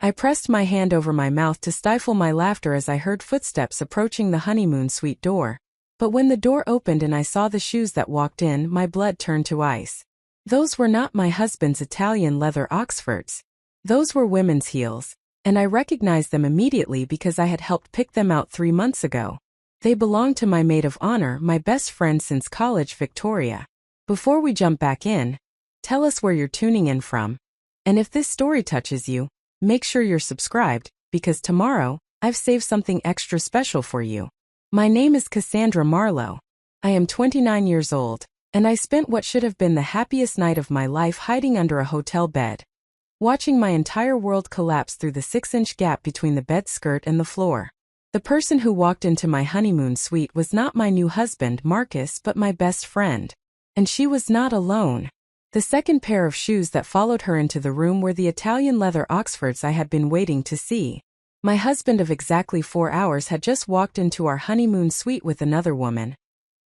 I pressed my hand over my mouth to stifle my laughter as I heard footsteps approaching the honeymoon suite door. But when the door opened and I saw the shoes that walked in, my blood turned to ice. Those were not my husband's Italian leather Oxfords. Those were women's heels, and I recognized them immediately because I had helped pick them out 3 months ago. They belonged to my maid of honor, my best friend since college, Victoria. Before we jump back in, tell us where you're tuning in from. And if this story touches you, make sure you're subscribed, because tomorrow, I've saved something extra special for you. My name is Cassandra Marlowe. I am 29 years old, and I spent what should have been the happiest night of my life hiding under a hotel bed, watching my entire world collapse through the 6-inch gap between the bed skirt and the floor. The person who walked into my honeymoon suite was not my new husband, Marcus, but my best friend. And she was not alone. The second pair of shoes that followed her into the room were the Italian leather Oxfords I had been waiting to see. My husband of exactly 4 hours had just walked into our honeymoon suite with another woman.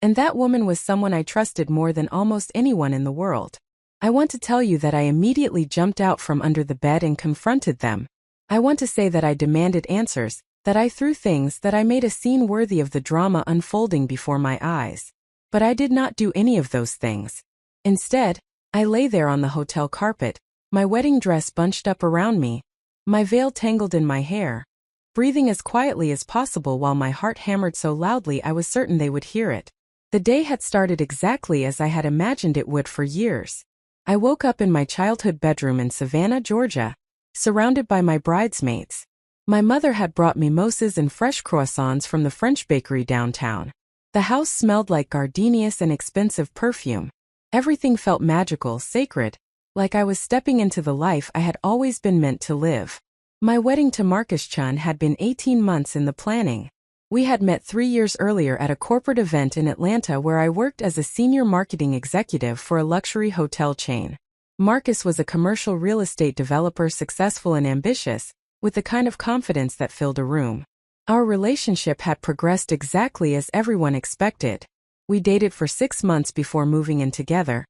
And that woman was someone I trusted more than almost anyone in the world. I want to tell you that I immediately jumped out from under the bed and confronted them. I want to say that I demanded answers, that I threw things, that I made a scene worthy of the drama unfolding before my eyes. But I did not do any of those things. Instead, I lay there on the hotel carpet, my wedding dress bunched up around me, my veil tangled in my hair, breathing as quietly as possible while my heart hammered so loudly I was certain they would hear it. The day had started exactly as I had imagined it would for years. I woke up in my childhood bedroom in Savannah, Georgia, surrounded by my bridesmaids. My mother had brought mimosas and fresh croissants from the French bakery downtown. The house smelled like gardenias and expensive perfume. Everything felt magical, sacred, like I was stepping into the life I had always been meant to live. My wedding to Marcus Chun had been 18 months in the planning. We had met 3 years earlier at a corporate event in Atlanta where I worked as a senior marketing executive for a luxury hotel chain. Marcus was a commercial real estate developer, successful and ambitious, with the kind of confidence that filled a room. Our relationship had progressed exactly as everyone expected. We dated for 6 months before moving in together,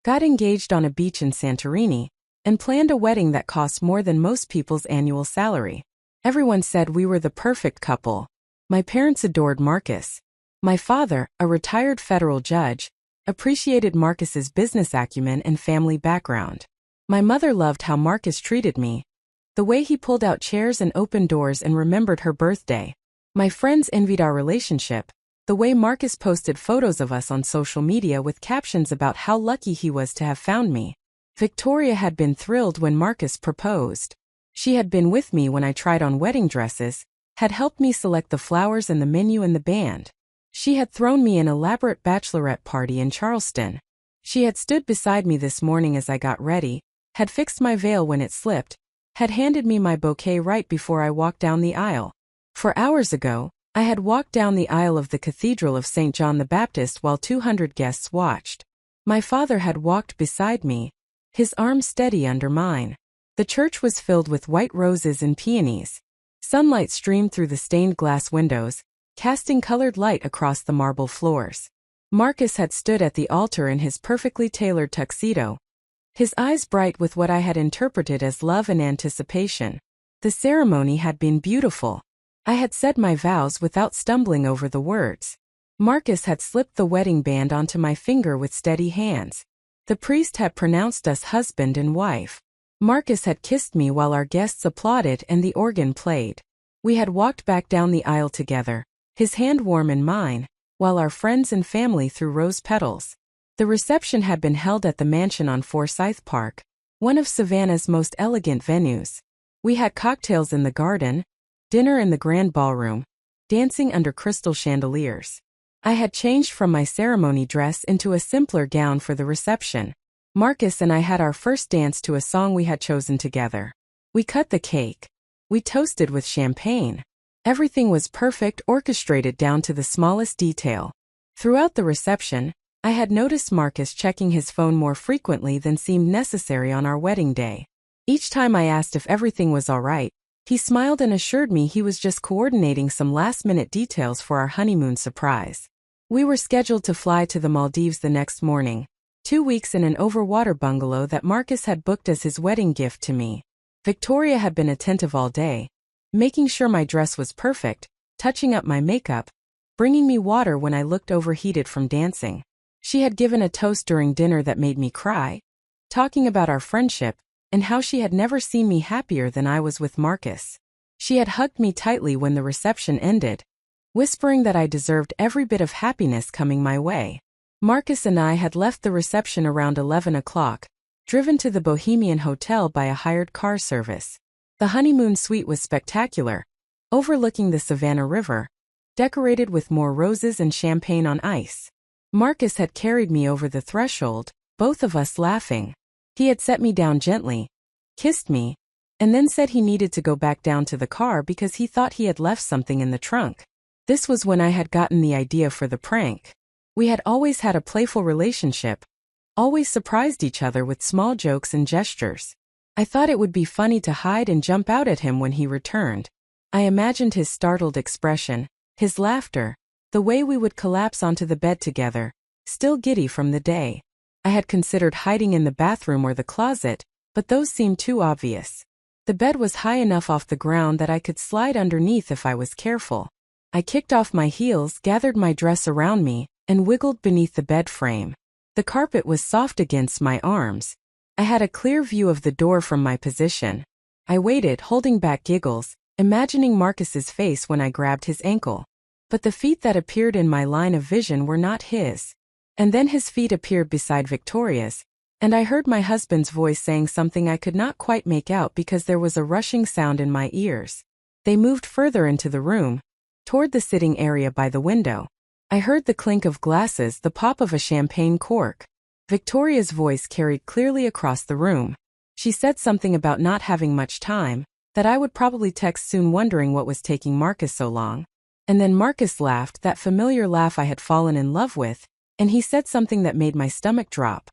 got engaged on a beach in Santorini, and planned a wedding that cost more than most people's annual salary. Everyone said we were the perfect couple. My parents adored Marcus. My father, a retired federal judge, appreciated Marcus's business acumen and family background. My mother loved how Marcus treated me, the way he pulled out chairs and opened doors and remembered her birthday. My friends envied our relationship, the way Marcus posted photos of us on social media with captions about how lucky he was to have found me. Victoria had been thrilled when Marcus proposed. She had been with me when I tried on wedding dresses, had helped me select the flowers and the menu and the band. She had thrown me an elaborate bachelorette party in Charleston. She had stood beside me this morning as I got ready, had fixed my veil when it slipped, had handed me my bouquet right before I walked down the aisle. 4 hours ago, I had walked down the aisle of the Cathedral of St. John the Baptist while 200 guests watched. My father had walked beside me, his arm steady under mine. The church was filled with white roses and peonies. Sunlight streamed through the stained glass windows, casting colored light across the marble floors. Marcus had stood at the altar in his perfectly tailored tuxedo, his eyes bright with what I had interpreted as love and anticipation. The ceremony had been beautiful. I had said my vows without stumbling over the words. Marcus had slipped the wedding band onto my finger with steady hands. The priest had pronounced us husband and wife. Marcus had kissed me while our guests applauded and the organ played. We had walked back down the aisle together, his hand warm in mine, while our friends and family threw rose petals. The reception had been held at the mansion on Forsyth Park, one of Savannah's most elegant venues. We had cocktails in the garden, dinner in the grand ballroom, dancing under crystal chandeliers. I had changed from my ceremony dress into a simpler gown for the reception. Marcus and I had our first dance to a song we had chosen together. We cut the cake. We toasted with champagne. Everything was perfect, orchestrated down to the smallest detail. Throughout the reception, I had noticed Marcus checking his phone more frequently than seemed necessary on our wedding day. Each time I asked if everything was all right, he smiled and assured me he was just coordinating some last-minute details for our honeymoon surprise. We were scheduled to fly to the Maldives the next morning, 2 weeks in an overwater bungalow that Marcus had booked as his wedding gift to me. Victoria had been attentive all day, making sure my dress was perfect, touching up my makeup, bringing me water when I looked overheated from dancing. She had given a toast during dinner that made me cry, talking about our friendship, and how she had never seen me happier than I was with Marcus. She had hugged me tightly when the reception ended, whispering that I deserved every bit of happiness coming my way. Marcus and I had left the reception around 11 o'clock, driven to the Bohemian Hotel by a hired car service. The honeymoon suite was spectacular, overlooking the Savannah River, decorated with more roses and champagne on ice. Marcus had carried me over the threshold, both of us laughing. He had set me down gently, kissed me, and then said he needed to go back down to the car because he thought he had left something in the trunk. This was when I had gotten the idea for the prank. We had always had a playful relationship, always surprised each other with small jokes and gestures. I thought it would be funny to hide and jump out at him when he returned. I imagined his startled expression, his laughter, the way we would collapse onto the bed together, still giddy from the day. I had considered hiding in the bathroom or the closet, but those seemed too obvious. The bed was high enough off the ground that I could slide underneath if I was careful. I kicked off my heels, gathered my dress around me, and wiggled beneath the bed frame. The carpet was soft against my arms. I had a clear view of the door from my position. I waited, holding back giggles, imagining Marcus's face when I grabbed his ankle. But the feet that appeared in my line of vision were not his. And then his feet appeared beside Victoria's, and I heard my husband's voice saying something I could not quite make out because there was a rushing sound in my ears. They moved further into the room, toward the sitting area by the window. I heard the clink of glasses, the pop of a champagne cork. Victoria's voice carried clearly across the room. She said something about not having much time, that I would probably text soon, wondering what was taking Marcus so long. And then Marcus laughed, that familiar laugh I had fallen in love with, and he said something that made my stomach drop.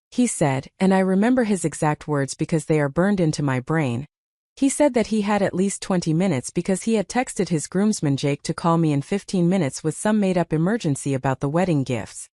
He said, and I remember his exact words because they are burned into my brain. He said that he had at least 20 minutes because he had texted his groomsman Jake to call me in 15 minutes with some made-up emergency about the wedding gifts.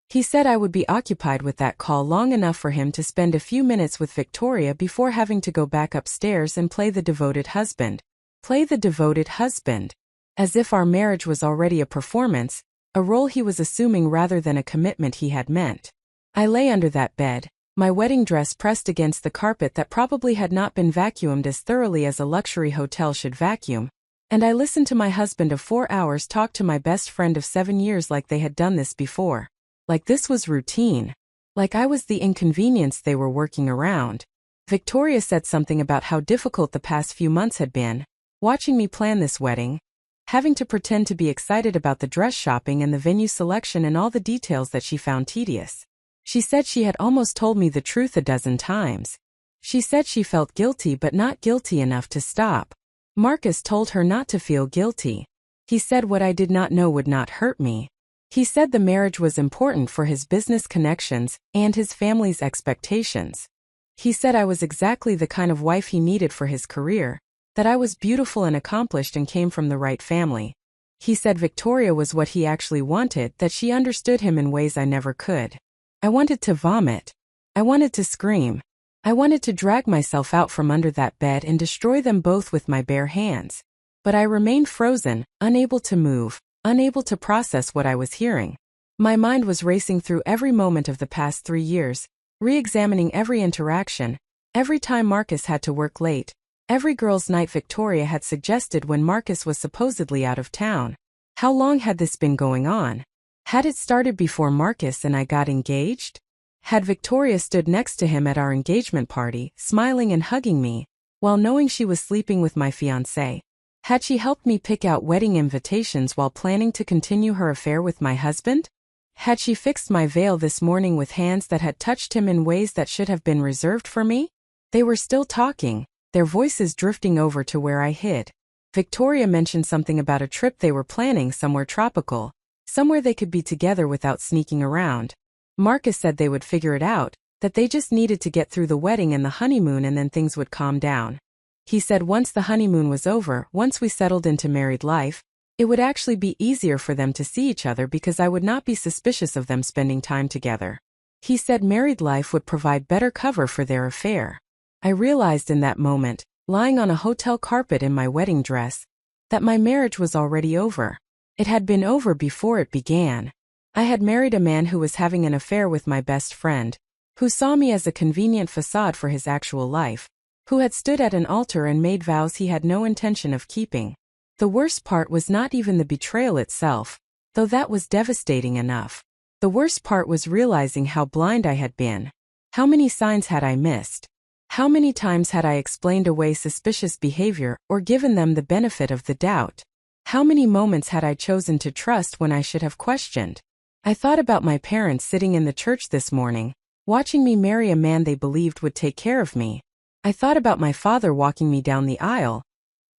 He said I would be occupied with that call long enough for him to spend a few minutes with Victoria before having to go back upstairs and play the devoted husband. Play the devoted husband. As if our marriage was already a performance, a role he was assuming rather than a commitment he had meant. I lay under that bed, my wedding dress pressed against the carpet that probably had not been vacuumed as thoroughly as a luxury hotel should vacuum, and I listened to my husband of 4 hours talk to my best friend of 7 years like they had done this before. Like this was routine. Like I was the inconvenience they were working around. Victoria said something about how difficult the past few months had been, watching me plan this wedding, having to pretend to be excited about the dress shopping and the venue selection and all the details that she found tedious. She said she had almost told me the truth a dozen times. She said she felt guilty but not guilty enough to stop. Marcus told her not to feel guilty. He said what I did not know would not hurt me. He said the marriage was important for his business connections and his family's expectations. He said I was exactly the kind of wife he needed for his career, that I was beautiful and accomplished and came from the right family. He said Victoria was what he actually wanted, that she understood him in ways I never could. I wanted to vomit. I wanted to scream. I wanted to drag myself out from under that bed and destroy them both with my bare hands. But I remained frozen, unable to move, unable to process what I was hearing. My mind was racing through every moment of the past 3 years, re-examining every interaction, every time Marcus had to work late, every girls' night Victoria had suggested when Marcus was supposedly out of town. How long had this been going on? Had it started before Marcus and I got engaged? Had Victoria stood next to him at our engagement party, smiling and hugging me, while knowing she was sleeping with my fiancé? Had she helped me pick out wedding invitations while planning to continue her affair with my husband? Had she fixed my veil this morning with hands that had touched him in ways that should have been reserved for me? They were still talking, their voices drifting over to where I hid. Victoria mentioned something about a trip they were planning somewhere tropical, somewhere they could be together without sneaking around. Marcus said they would figure it out, that they just needed to get through the wedding and the honeymoon and then things would calm down. He said once the honeymoon was over, once we settled into married life, it would actually be easier for them to see each other because I would not be suspicious of them spending time together. He said married life would provide better cover for their affair. I realized in that moment, lying on a hotel carpet in my wedding dress, that my marriage was already over. It had been over before it began. I had married a man who was having an affair with my best friend, who saw me as a convenient facade for his actual life, who had stood at an altar and made vows he had no intention of keeping. The worst part was not even the betrayal itself, though that was devastating enough. The worst part was realizing how blind I had been. How many signs had I missed? How many times had I explained away suspicious behavior or given them the benefit of the doubt? How many moments had I chosen to trust when I should have questioned? I thought about my parents sitting in the church this morning, watching me marry a man they believed would take care of me. I thought about my father walking me down the aisle,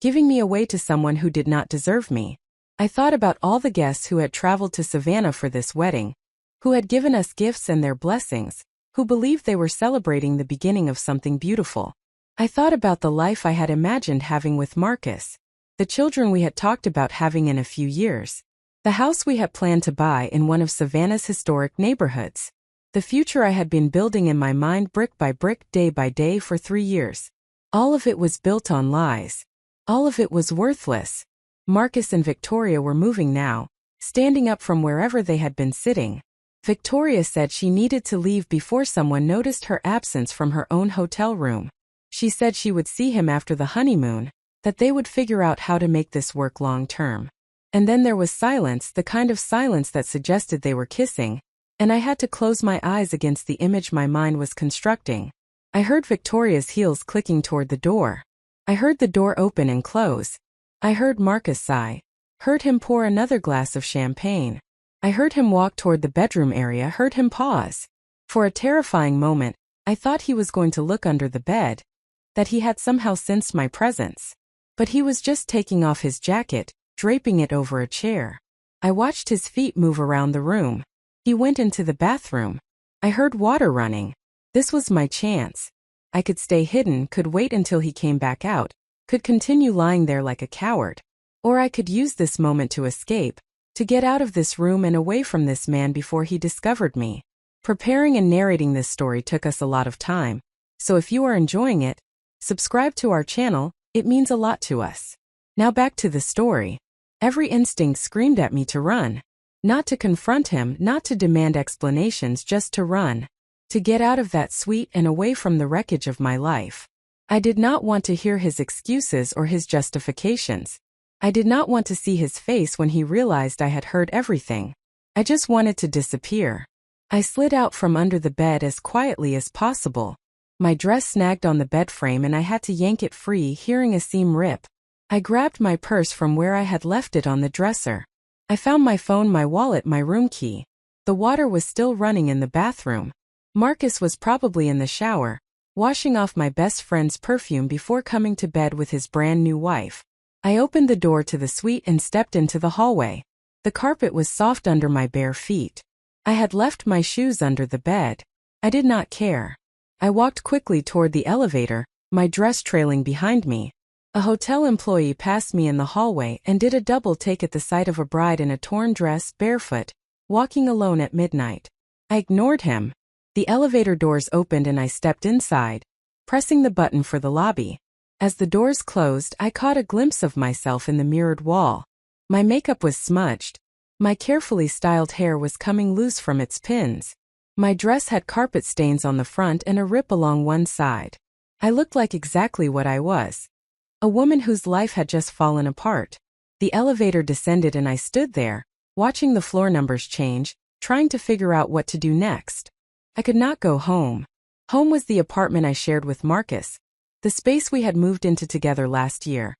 giving me away to someone who did not deserve me. I thought about all the guests who had traveled to Savannah for this wedding, who had given us gifts and their blessings, who believed they were celebrating the beginning of something beautiful. I thought about the life I had imagined having with Marcus, the children we had talked about having in a few years, the house we had planned to buy in one of Savannah's historic neighborhoods, the future I had been building in my mind brick by brick, day by day for 3 years. All of it was built on lies. All of it was worthless. Marcus and Victoria were moving now, standing up from wherever they had been sitting. Victoria said she needed to leave before someone noticed her absence from her own hotel room. She said she would see him after the honeymoon, that they would figure out how to make this work long term. And then there was silence, the kind of silence that suggested they were kissing, and I had to close my eyes against the image my mind was constructing. I heard Victoria's heels clicking toward the door. I heard the door open and close. I heard Marcus sigh, heard him pour another glass of champagne. I heard him walk toward the bedroom area, heard him pause. For a terrifying moment, I thought he was going to look under the bed, that he had somehow sensed my presence. But he was just taking off his jacket, draping it over a chair. I watched his feet move around the room. He went into the bathroom. I heard water running. This was my chance. I could stay hidden, could wait until he came back out, could continue lying there like a coward. Or I could use this moment to escape, to get out of this room and away from this man before he discovered me. Preparing and narrating this story took us a lot of time, so if you are enjoying it, subscribe to our channel, it means a lot to us. Now back to the story. Every instinct screamed at me to run. Not to confront him, not to demand explanations, just to run. To get out of that suite and away from the wreckage of my life. I did not want to hear his excuses or his justifications. I did not want to see his face when he realized I had heard everything. I just wanted to disappear. I slid out from under the bed as quietly as possible. My dress snagged on the bed frame and I had to yank it free, hearing a seam rip. I grabbed my purse from where I had left it on the dresser. I found my phone, my wallet, my room key. The water was still running in the bathroom. Marcus was probably in the shower, washing off my best friend's perfume before coming to bed with his brand new wife. I opened the door to the suite and stepped into the hallway. The carpet was soft under my bare feet. I had left my shoes under the bed. I did not care. I walked quickly toward the elevator, my dress trailing behind me. A hotel employee passed me in the hallway and did a double take at the sight of a bride in a torn dress, barefoot, walking alone at midnight. I ignored him. The elevator doors opened and I stepped inside, pressing the button for the lobby. As the doors closed, I caught a glimpse of myself in the mirrored wall. My makeup was smudged. My carefully styled hair was coming loose from its pins. My dress had carpet stains on the front and a rip along one side. I looked like exactly what I was. A woman whose life had just fallen apart. The elevator descended and I stood there, watching the floor numbers change, trying to figure out what to do next. I could not go home. Home was the apartment I shared with Marcus. The space we had moved into together last year.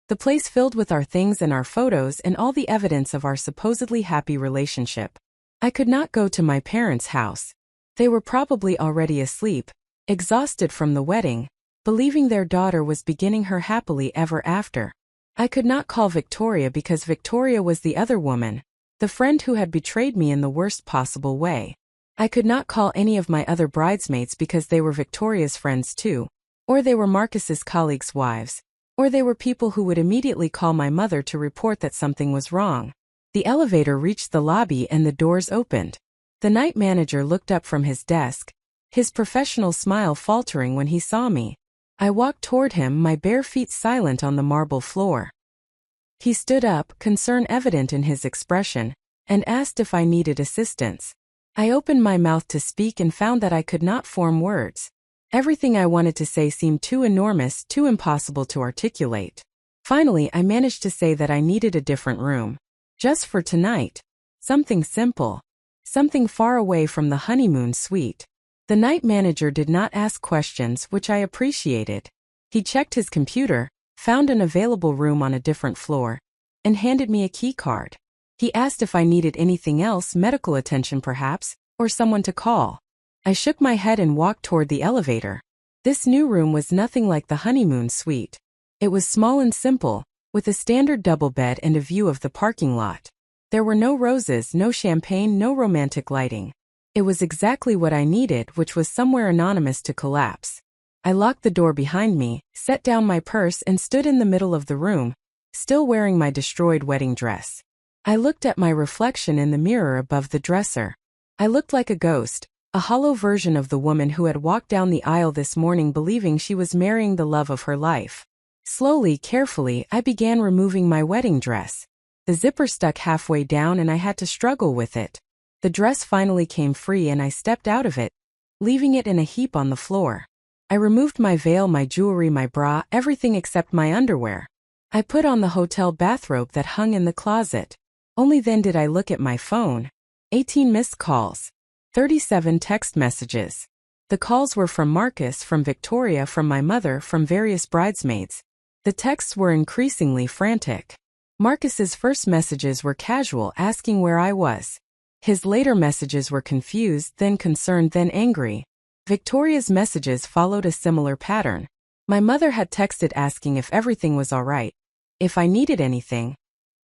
The place filled with our things and our photos and all the evidence of our supposedly happy relationship. I could not go to my parents' house. They were probably already asleep, exhausted from the wedding, believing their daughter was beginning her happily ever after. I could not call Victoria because Victoria was the other woman, the friend who had betrayed me in the worst possible way. I could not call any of my other bridesmaids because they were Victoria's friends too. Or they were Marcus's colleagues' wives. Or they were people who would immediately call my mother to report that something was wrong. The elevator reached the lobby and the doors opened. The night manager looked up from his desk, his professional smile faltering when he saw me. I walked toward him, my bare feet silent on the marble floor. He stood up, concern evident in his expression, and asked if I needed assistance. I opened my mouth to speak and found that I could not form words. Everything I wanted to say seemed too enormous, too impossible to articulate. Finally, I managed to say that I needed a different room. Just for tonight. Something simple. Something far away from the honeymoon suite. The night manager did not ask questions, which I appreciated. He checked his computer, found an available room on a different floor, and handed me a key card. He asked if I needed anything else, medical attention perhaps, or someone to call. I shook my head and walked toward the elevator. This new room was nothing like the honeymoon suite. It was small and simple, with a standard double bed and a view of the parking lot. There were no roses, no champagne, no romantic lighting. It was exactly what I needed, which was somewhere anonymous to collapse. I locked the door behind me, set down my purse and stood in the middle of the room, still wearing my destroyed wedding dress. I looked at my reflection in the mirror above the dresser. I looked like a ghost, a hollow version of the woman who had walked down the aisle this morning believing she was marrying the love of her life. Slowly, carefully, I began removing my wedding dress. The zipper stuck halfway down and I had to struggle with it. The dress finally came free and I stepped out of it, leaving it in a heap on the floor. I removed my veil, my jewelry, my bra, everything except my underwear. I put on the hotel bathrobe that hung in the closet. Only then did I look at my phone. 18 missed calls. 37 text messages. The calls were from Marcus, from Victoria, from my mother, from various bridesmaids. The texts were increasingly frantic. Marcus's first messages were casual, asking where I was. His later messages were confused, then concerned, then angry. Victoria's messages followed a similar pattern. My mother had texted asking if everything was all right, if I needed anything,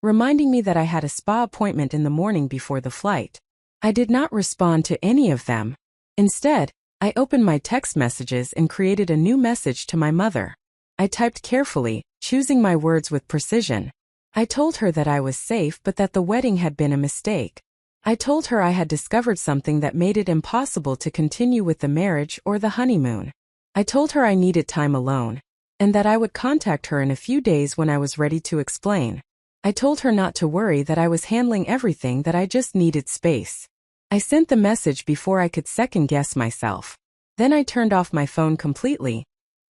reminding me that I had a spa appointment in the morning before the flight. I did not respond to any of them. Instead, I opened my text messages and created a new message to my mother. I typed carefully, choosing my words with precision. I told her that I was safe but that the wedding had been a mistake. I told her I had discovered something that made it impossible to continue with the marriage or the honeymoon. I told her I needed time alone, and that I would contact her in a few days when I was ready to explain. I told her not to worry, that I was handling everything, that I just needed space. I sent the message before I could second-guess myself. Then I turned off my phone completely,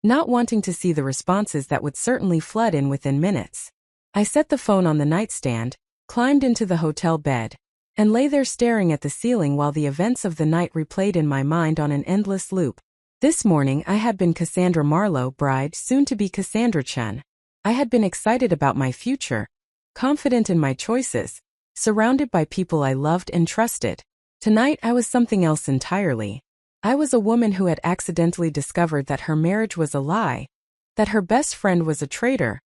not wanting to see the responses that would certainly flood in within minutes. I set the phone on the nightstand, climbed into the hotel bed, and lay there staring at the ceiling while the events of the night replayed in my mind on an endless loop. This morning I had been Cassandra Marlowe, bride, soon to be Cassandra Chun. I had been excited about my future, confident in my choices, surrounded by people I loved and trusted. Tonight I was something else entirely. I was a woman who had accidentally discovered that her marriage was a lie, that her best friend was a traitor,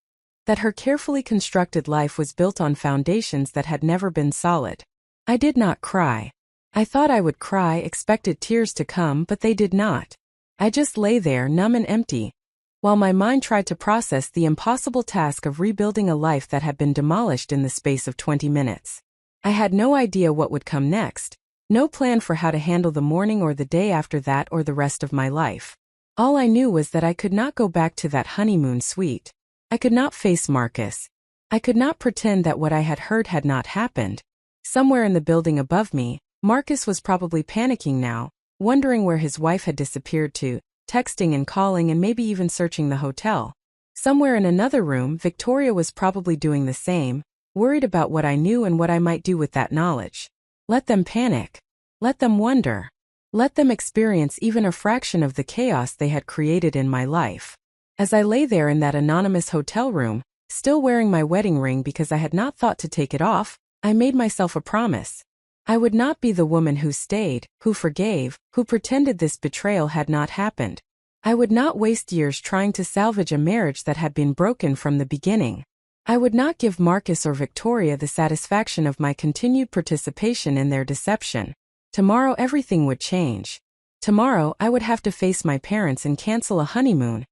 that her carefully constructed life was built on foundations that had never been solid. I did not cry. I thought I would cry, expected tears to come, but they did not. I just lay there, numb and empty, while my mind tried to process the impossible task of rebuilding a life that had been demolished in the space of 20 minutes. I had no idea what would come next, no plan for how to handle the morning or the day after that or the rest of my life. All I knew was that I could not go back to that honeymoon suite. I could not face Marcus. I could not pretend that what I had heard had not happened. Somewhere in the building above me, Marcus was probably panicking now, wondering where his wife had disappeared to, texting and calling and maybe even searching the hotel. Somewhere in another room, Victoria was probably doing the same, worried about what I knew and what I might do with that knowledge. Let them panic. Let them wonder. Let them experience even a fraction of the chaos they had created in my life. As I lay there in that anonymous hotel room, still wearing my wedding ring because I had not thought to take it off, I made myself a promise. I would not be the woman who stayed, who forgave, who pretended this betrayal had not happened. I would not waste years trying to salvage a marriage that had been broken from the beginning. I would not give Marcus or Victoria the satisfaction of my continued participation in their deception. Tomorrow everything would change. Tomorrow I would have to face my parents and cancel a honeymoon,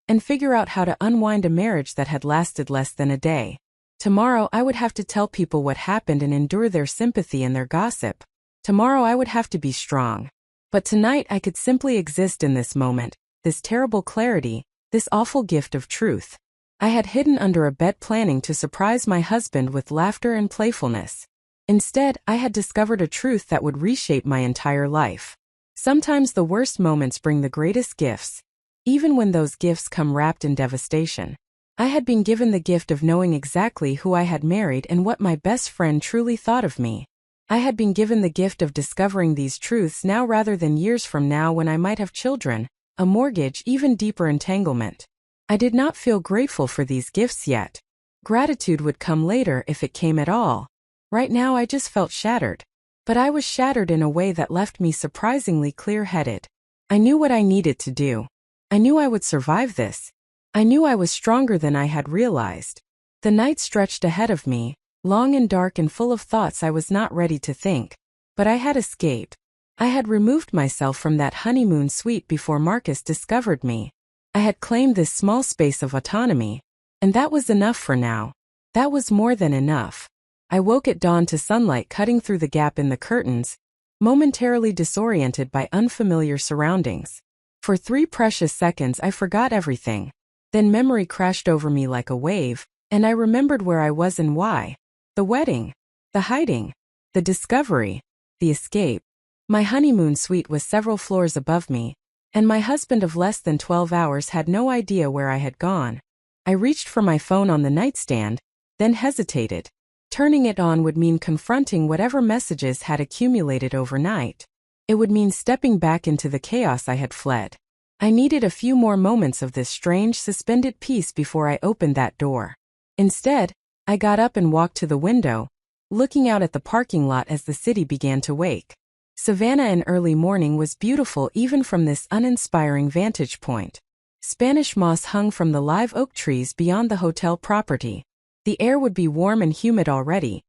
and figure out how to unwind a marriage that had lasted less than a day. Tomorrow I would have to tell people what happened and endure their sympathy and their gossip. Tomorrow I would have to be strong. But tonight I could simply exist in this moment, this terrible clarity, This awful gift of truth. I had hidden under a bed planning to surprise my husband with laughter and playfulness. Instead, I had discovered a truth that would reshape my entire life. Sometimes the worst moments bring the greatest gifts, even when those gifts come wrapped in devastation. I had been given the gift of knowing exactly who I had married and what my best friend truly thought of me. I had been given the gift of discovering these truths now rather than years from now when I might have children, a mortgage, even deeper entanglement. I did not feel grateful for these gifts yet. Gratitude would come later if it came at all. Right now I just felt shattered. But I was shattered in a way that left me surprisingly clear-headed. I knew what I needed to do. I knew I would survive this. I knew I was stronger than I had realized. The night stretched ahead of me, long and dark and full of thoughts I was not ready to think. But I had escaped. I had removed myself from that honeymoon suite before Marcus discovered me. I had claimed this small space of autonomy. And that was enough for now. That was more than enough. I woke at dawn to sunlight cutting through the gap in the curtains, momentarily disoriented by unfamiliar surroundings. For 3 precious seconds I forgot everything. Then memory crashed over me like a wave, and I remembered where I was and why. The wedding. The hiding. The discovery. The escape. My honeymoon suite was several floors above me, and my husband of less than 12 hours had no idea where I had gone. I reached for my phone on the nightstand, then hesitated. Turning it on would mean confronting whatever messages had accumulated overnight. It would mean stepping back into the chaos I had fled. I needed a few more moments of this strange, suspended peace before I opened that door. Instead, I got up and walked to the window, looking out at the parking lot as the city began to wake. Savannah in early morning was beautiful even from this uninspiring vantage point. Spanish moss hung from the live oak trees beyond the hotel property. The air would be warm and humid already,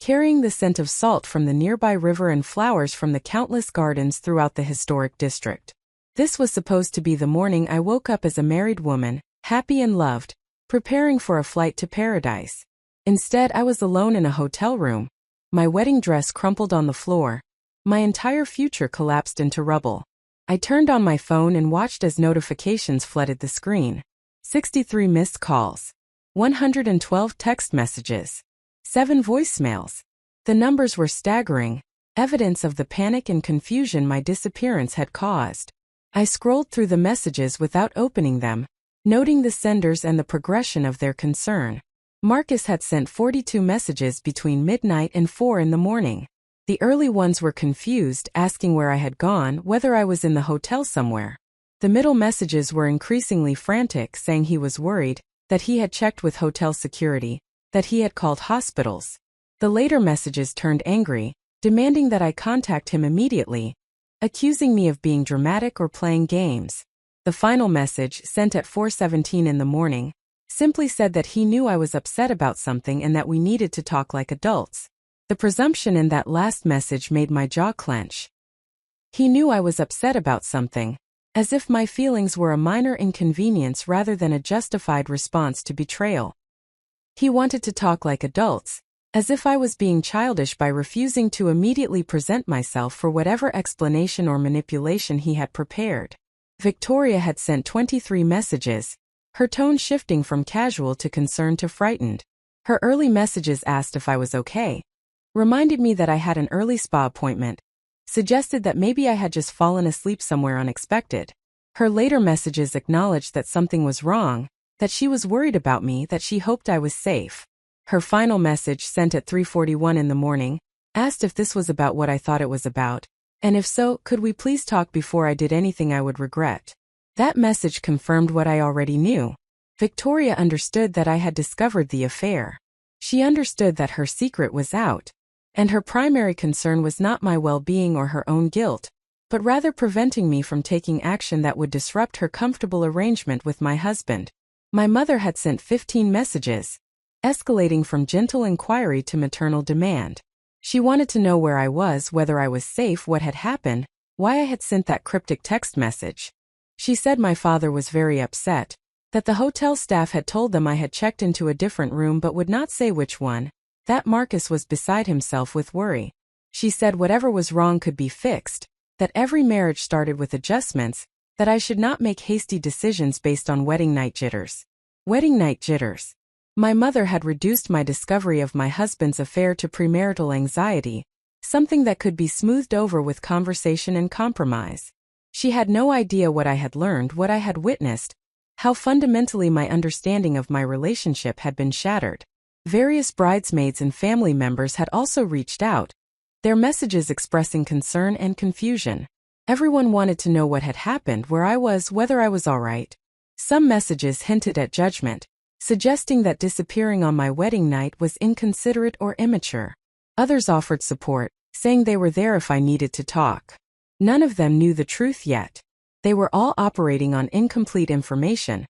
carrying the scent of salt from the nearby river and flowers from the countless gardens throughout the historic district. This was supposed to be the morning I woke up as a married woman, happy and loved, preparing for a flight to paradise. Instead, I was alone in a hotel room. My wedding dress crumpled on the floor. My entire future collapsed into rubble. I turned on my phone and watched as notifications flooded the screen. 63 missed calls. 112 text messages. 7 voicemails. The numbers were staggering, evidence of the panic and confusion my disappearance had caused. I scrolled through the messages without opening them, noting the senders and the progression of their concern. Marcus had sent 42 messages between midnight and 4 in the morning. The early ones were confused, asking where I had gone, whether I was in the hotel somewhere. The middle messages were increasingly frantic, saying he was worried, that he had checked with hotel security, that he had called hospitals. The later messages turned angry, demanding that I contact him immediately, accusing me of being dramatic or playing games. The final message, sent at 4:17 in the morning, simply said that he knew I was upset about something and that we needed to talk like adults. The presumption in that last message made my jaw clench. He knew I was upset about something, as if my feelings were a minor inconvenience rather than a justified response to betrayal. He wanted to talk like adults, as if I was being childish by refusing to immediately present myself for whatever explanation or manipulation he had prepared. Victoria had sent 23 messages, her tone shifting from casual to concerned to frightened. Her early messages asked if I was okay, reminded me that I had an early spa appointment, suggested that maybe I had just fallen asleep somewhere unexpected. Her later messages acknowledged that something was wrong, that she was worried about me, that she hoped I was safe. Her final message, sent at 3:41 in the morning, asked if this was about what I thought it was about, and if so, could we please talk before I did anything I would regret. That message confirmed what I already knew. Victoria understood that I had discovered the affair. She understood that her secret was out, and her primary concern was not my well-being or her own guilt, but rather preventing me from taking action that would disrupt her comfortable arrangement with my husband. My mother had sent 15 messages, escalating from gentle inquiry to maternal demand. She wanted to know where I was, whether I was safe, what had happened, why I had sent that cryptic text message. She said my father was very upset, that the hotel staff had told them I had checked into a different room but would not say which one, that Marcus was beside himself with worry. She said whatever was wrong could be fixed, that every marriage started with adjustments, that I should not make hasty decisions based on wedding night jitters. Wedding night jitters. My mother had reduced my discovery of my husband's affair to premarital anxiety, something that could be smoothed over with conversation and compromise. She had no idea what I had learned, what I had witnessed, how fundamentally my understanding of my relationship had been shattered. Various bridesmaids and family members had also reached out, their messages expressing concern and confusion. Everyone wanted to know what had happened, where I was, whether I was all right. Some messages hinted at judgment, suggesting that disappearing on my wedding night was inconsiderate or immature. Others offered support, saying they were there if I needed to talk. None of them knew the truth yet. They were all operating on incomplete information,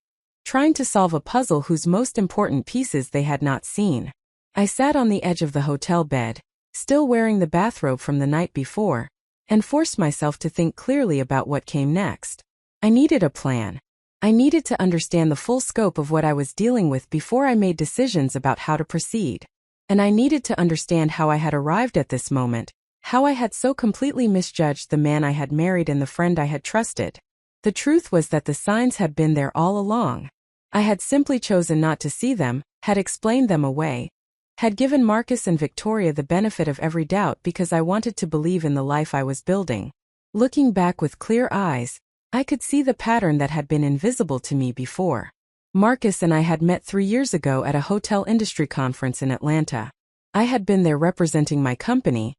trying to solve a puzzle whose most important pieces they had not seen. I sat on the edge of the hotel bed, still wearing the bathrobe from the night before, and forced myself to think clearly about what came next. I needed a plan. I needed to understand the full scope of what I was dealing with before I made decisions about how to proceed. And I needed to understand how I had arrived at this moment, how I had so completely misjudged the man I had married and the friend I had trusted. The truth was that the signs had been there all along. I had simply chosen not to see them, had explained them away, had given Marcus and Victoria the benefit of every doubt because I wanted to believe in the life I was building. Looking back with clear eyes, I could see the pattern that had been invisible to me before. Marcus and I had met 3 years ago at a hotel industry conference in Atlanta. I had been there representing my company,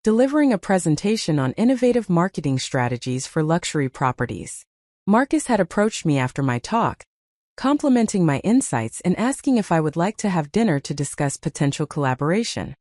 delivering a presentation on innovative marketing strategies for luxury properties. Marcus had approached me after my talk, complimenting my insights and asking if I would like to have dinner to discuss potential collaboration.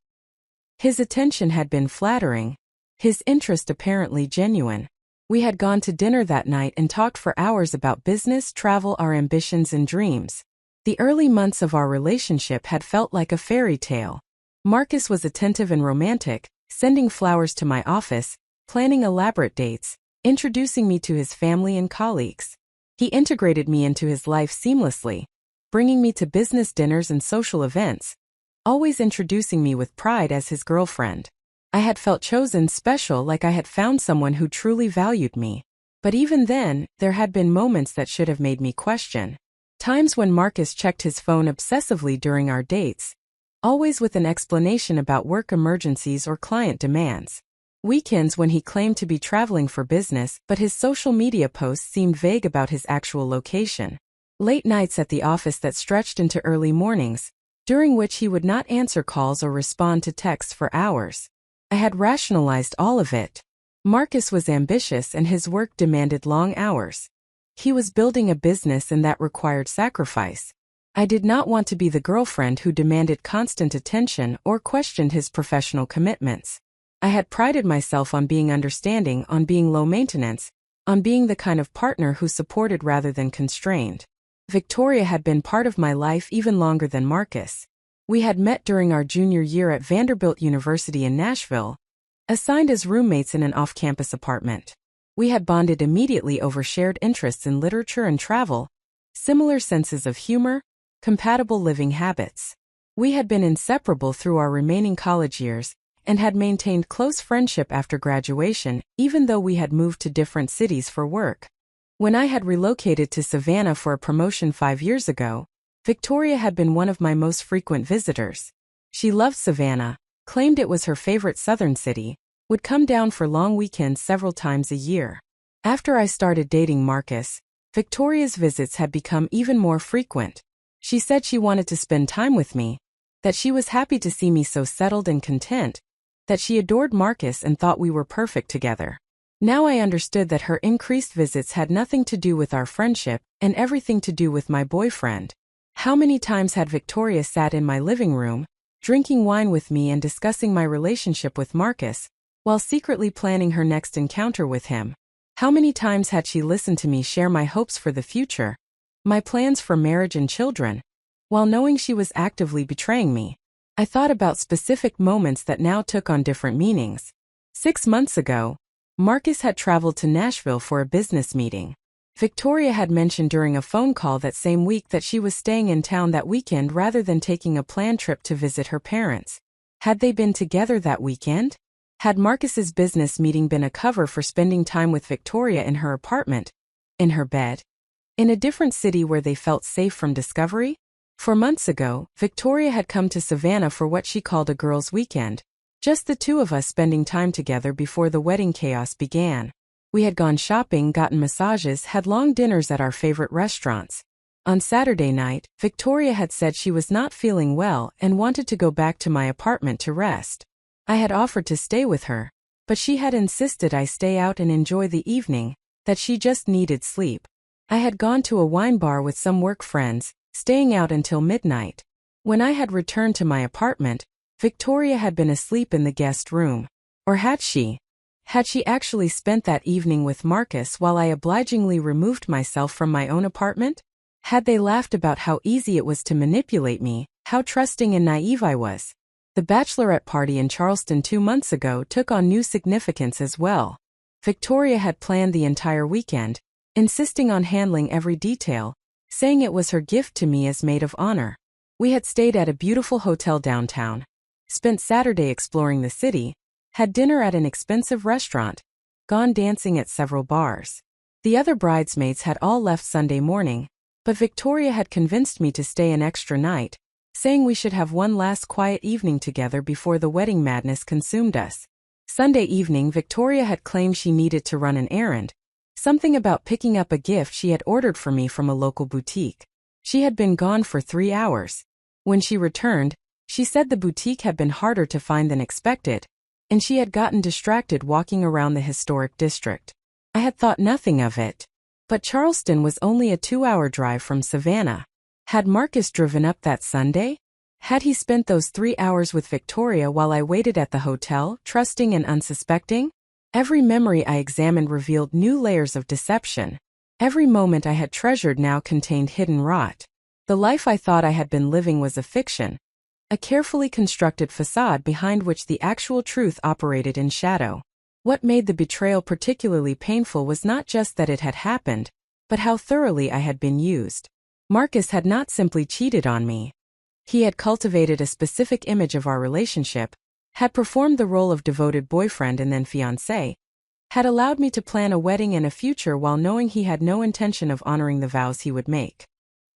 His attention had been flattering, his interest apparently genuine. We had gone to dinner that night and talked for hours about business, travel, our ambitions and dreams. The early months of our relationship had felt like a fairy tale. Marcus was attentive and romantic, sending flowers to my office, planning elaborate dates, introducing me to his family and colleagues. He integrated me into his life seamlessly, bringing me to business dinners and social events, always introducing me with pride as his girlfriend. I had felt chosen, special, like I had found someone who truly valued me. But even then, there had been moments that should have made me question. Times when Marcus checked his phone obsessively during our dates, always with an explanation about work emergencies or client demands. Weekends when he claimed to be traveling for business, but his social media posts seemed vague about his actual location. Late nights at the office that stretched into early mornings, during which he would not answer calls or respond to texts for hours. I had rationalized all of it. Marcus was ambitious and his work demanded long hours. He was building a business and that required sacrifice. I did not want to be the girlfriend who demanded constant attention or questioned his professional commitments. I had prided myself on being understanding, on being low maintenance, on being the kind of partner who supported rather than constrained. Victoria had been part of my life even longer than Marcus. We had met during our junior year at Vanderbilt University in Nashville, assigned as roommates in an off-campus apartment. We had bonded immediately over shared interests in literature and travel, similar senses of humor, compatible living habits. We had been inseparable through our remaining college years, and had maintained close friendship after graduation, even though we had moved to different cities for work. When I had relocated to Savannah for a promotion 5 years ago, Victoria had been one of my most frequent visitors. She loved Savannah, claimed it was her favorite southern city, would come down for long weekends several times a year. After I started dating Marcus, Victoria's visits had become even more frequent. She said she wanted to spend time with me, that she was happy to see me so settled and content, that she adored Marcus and thought we were perfect together. Now I understood that her increased visits had nothing to do with our friendship and everything to do with my boyfriend. How many times had Victoria sat in my living room, drinking wine with me and discussing my relationship with Marcus, while secretly planning her next encounter with him? How many times had she listened to me share my hopes for the future, my plans for marriage and children, while knowing she was actively betraying me? I thought about specific moments that now took on different meanings. 6 months ago, Marcus had traveled to Nashville for a business meeting. Victoria had mentioned during a phone call that same week that she was staying in town that weekend rather than taking a planned trip to visit her parents. Had they been together that weekend? Had Marcus's business meeting been a cover for spending time with Victoria in her apartment, In her bed? In a different city where they felt safe from discovery? 4 months ago, Victoria had come to Savannah for what she called a girls' weekend, just the two of us spending time together before the wedding chaos began. We had gone shopping, gotten massages, had long dinners at our favorite restaurants. On Saturday night, Victoria had said she was not feeling well and wanted to go back to my apartment to rest. I had offered to stay with her, but she had insisted I stay out and enjoy the evening, that she just needed sleep. I had gone to a wine bar with some work friends, staying out until midnight. When I had returned to my apartment, Victoria had been asleep in the guest room. Or had she? Had she actually spent that evening with Marcus while I obligingly removed myself from my own apartment? Had they laughed about how easy it was to manipulate me, how trusting and naive I was? The bachelorette party in Charleston 2 months ago took on new significance as well. Victoria had planned the entire weekend, insisting on handling every detail, saying it was her gift to me as maid of honor. We had stayed at a beautiful hotel downtown, spent Saturday exploring the city, had dinner at an expensive restaurant, gone dancing at several bars. The other bridesmaids had all left Sunday morning, but Victoria had convinced me to stay an extra night, saying we should have one last quiet evening together before the wedding madness consumed us. Sunday evening, Victoria had claimed she needed to run an errand, something about picking up a gift she had ordered for me from a local boutique. She had been gone for 3 hours. When she returned, she said the boutique had been harder to find than expected, and she had gotten distracted walking around the historic district. I had thought nothing of it. But Charleston was only a 2-hour drive from Savannah. Had Marcus driven up that Sunday? Had he spent those 3 hours with Victoria while I waited at the hotel, trusting and unsuspecting? Every memory I examined revealed new layers of deception. Every moment I had treasured now contained hidden rot. The life I thought I had been living was a fiction, a carefully constructed facade behind which the actual truth operated in shadow. What made the betrayal particularly painful was not just that it had happened, but how thoroughly I had been used. Marcus had not simply cheated on me. He had cultivated a specific image of our relationship, had performed the role of devoted boyfriend and then fiancé, had allowed me to plan a wedding and a future while knowing he had no intention of honoring the vows he would make.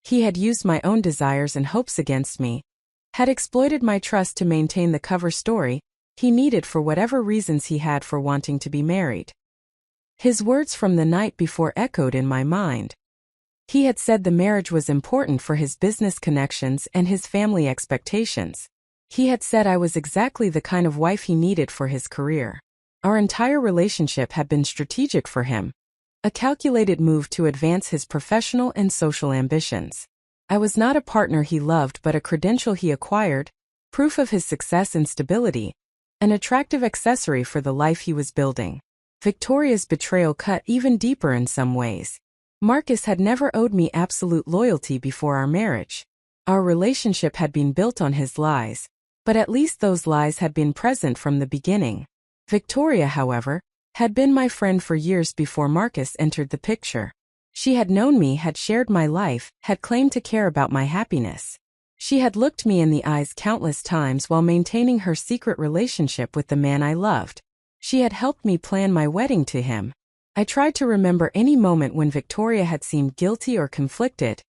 He had used my own desires and hopes against me, had exploited my trust to maintain the cover story he needed for whatever reasons he had for wanting to be married. His words from the night before echoed in my mind. He had said the marriage was important for his business connections and his family expectations. He had said I was exactly the kind of wife he needed for his career. Our entire relationship had been strategic for him, a calculated move to advance his professional and social ambitions. I was not a partner he loved but a credential he acquired, proof of his success and stability, an attractive accessory for the life he was building. Victoria's betrayal cut even deeper in some ways. Marcus had never owed me absolute loyalty before our marriage. Our relationship had been built on his lies, but at least those lies had been present from the beginning. Victoria, however, had been my friend for years before Marcus entered the picture. She had known me, had shared my life, had claimed to care about my happiness. She had looked me in the eyes countless times while maintaining her secret relationship with the man I loved. She had helped me plan my wedding to him. I tried to remember any moment when Victoria had seemed guilty or conflicted,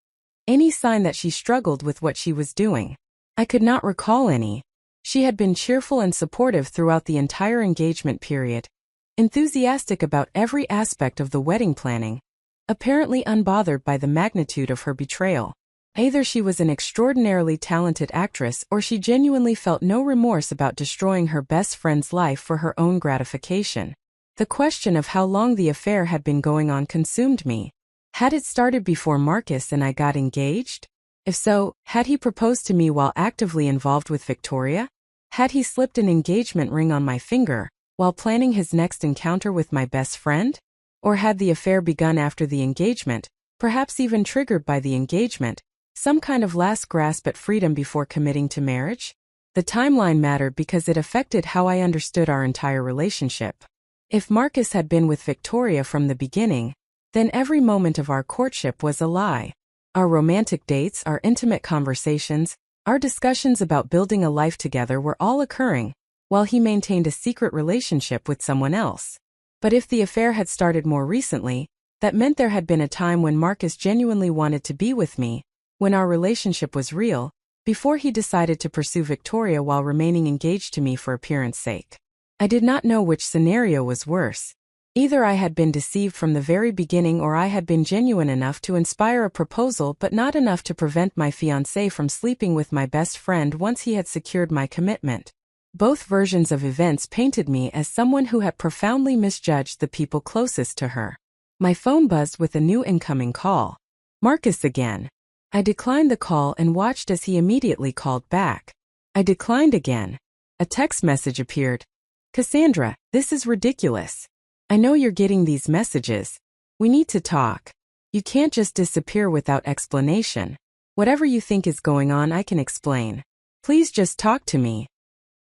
any sign that she struggled with what she was doing. I could not recall any. She had been cheerful and supportive throughout the entire engagement period, enthusiastic about every aspect of the wedding planning, apparently unbothered by the magnitude of her betrayal. Either she was an extraordinarily talented actress or she genuinely felt no remorse about destroying her best friend's life for her own gratification. The question of how long the affair had been going on consumed me. Had it started before Marcus and I got engaged? If so, had he proposed to me while actively involved with Victoria? Had he slipped an engagement ring on my finger while planning his next encounter with my best friend? Or had the affair begun after the engagement, perhaps even triggered by the engagement, some kind of last grasp at freedom before committing to marriage? The timeline mattered because it affected how I understood our entire relationship. If Marcus had been with Victoria from the beginning, then every moment of our courtship was a lie. Our romantic dates, our intimate conversations, our discussions about building a life together were all occurring, while he maintained a secret relationship with someone else. But if the affair had started more recently, That meant there had been a time when Marcus genuinely wanted to be with me, when our relationship was real, before he decided to pursue Victoria while remaining engaged to me for appearance sake. I did not know which scenario was worse. Either I had been deceived from the very beginning or I had been genuine enough to inspire a proposal but not enough to prevent my fiancé from sleeping with my best friend once he had secured my commitment. Both versions of events painted me as someone who had profoundly misjudged the people closest to her. My phone buzzed with a new incoming call. Marcus again. I declined the call and watched as he immediately called back. I declined again. A text message appeared. Cassandra, this is ridiculous. I know you're getting these messages. We need to talk. You can't just disappear without explanation. Whatever you think is going on, I can explain. Please just talk to me.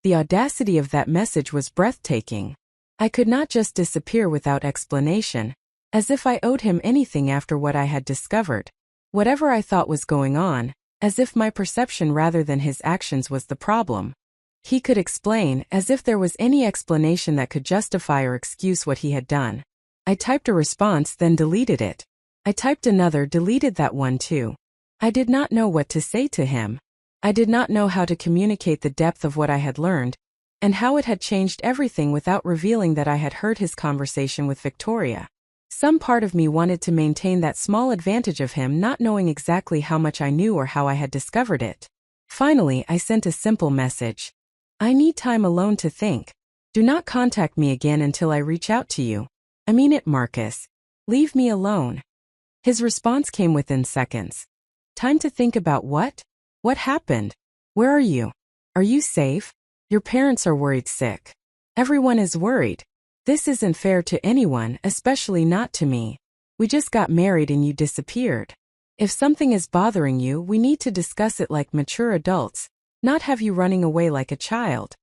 The audacity of that message was breathtaking. I could not just disappear without explanation, as if I owed him anything after what I had discovered. Whatever I thought was going on, as if my perception rather than his actions was the problem. He could explain, as if there was any explanation that could justify or excuse what he had done. I typed a response, then deleted it. I typed another, deleted that one too. I did not know what to say to him. I did not know how to communicate the depth of what I had learned, and how it had changed everything without revealing that I had heard his conversation with Victoria. Some part of me wanted to maintain that small advantage of him not knowing exactly how much I knew or how I had discovered it. Finally, I sent a simple message. I need time alone to think. Do not contact me again until I reach out to you. I mean it, Marcus. Leave me alone. His response came within seconds. Time to think about what? What happened? Where are you? Are you safe? Your parents are worried sick. Everyone is worried. This isn't fair to anyone, especially not to me. We just got married and you disappeared. If something is bothering you, we need to discuss it like mature adults, not have you running away like a child.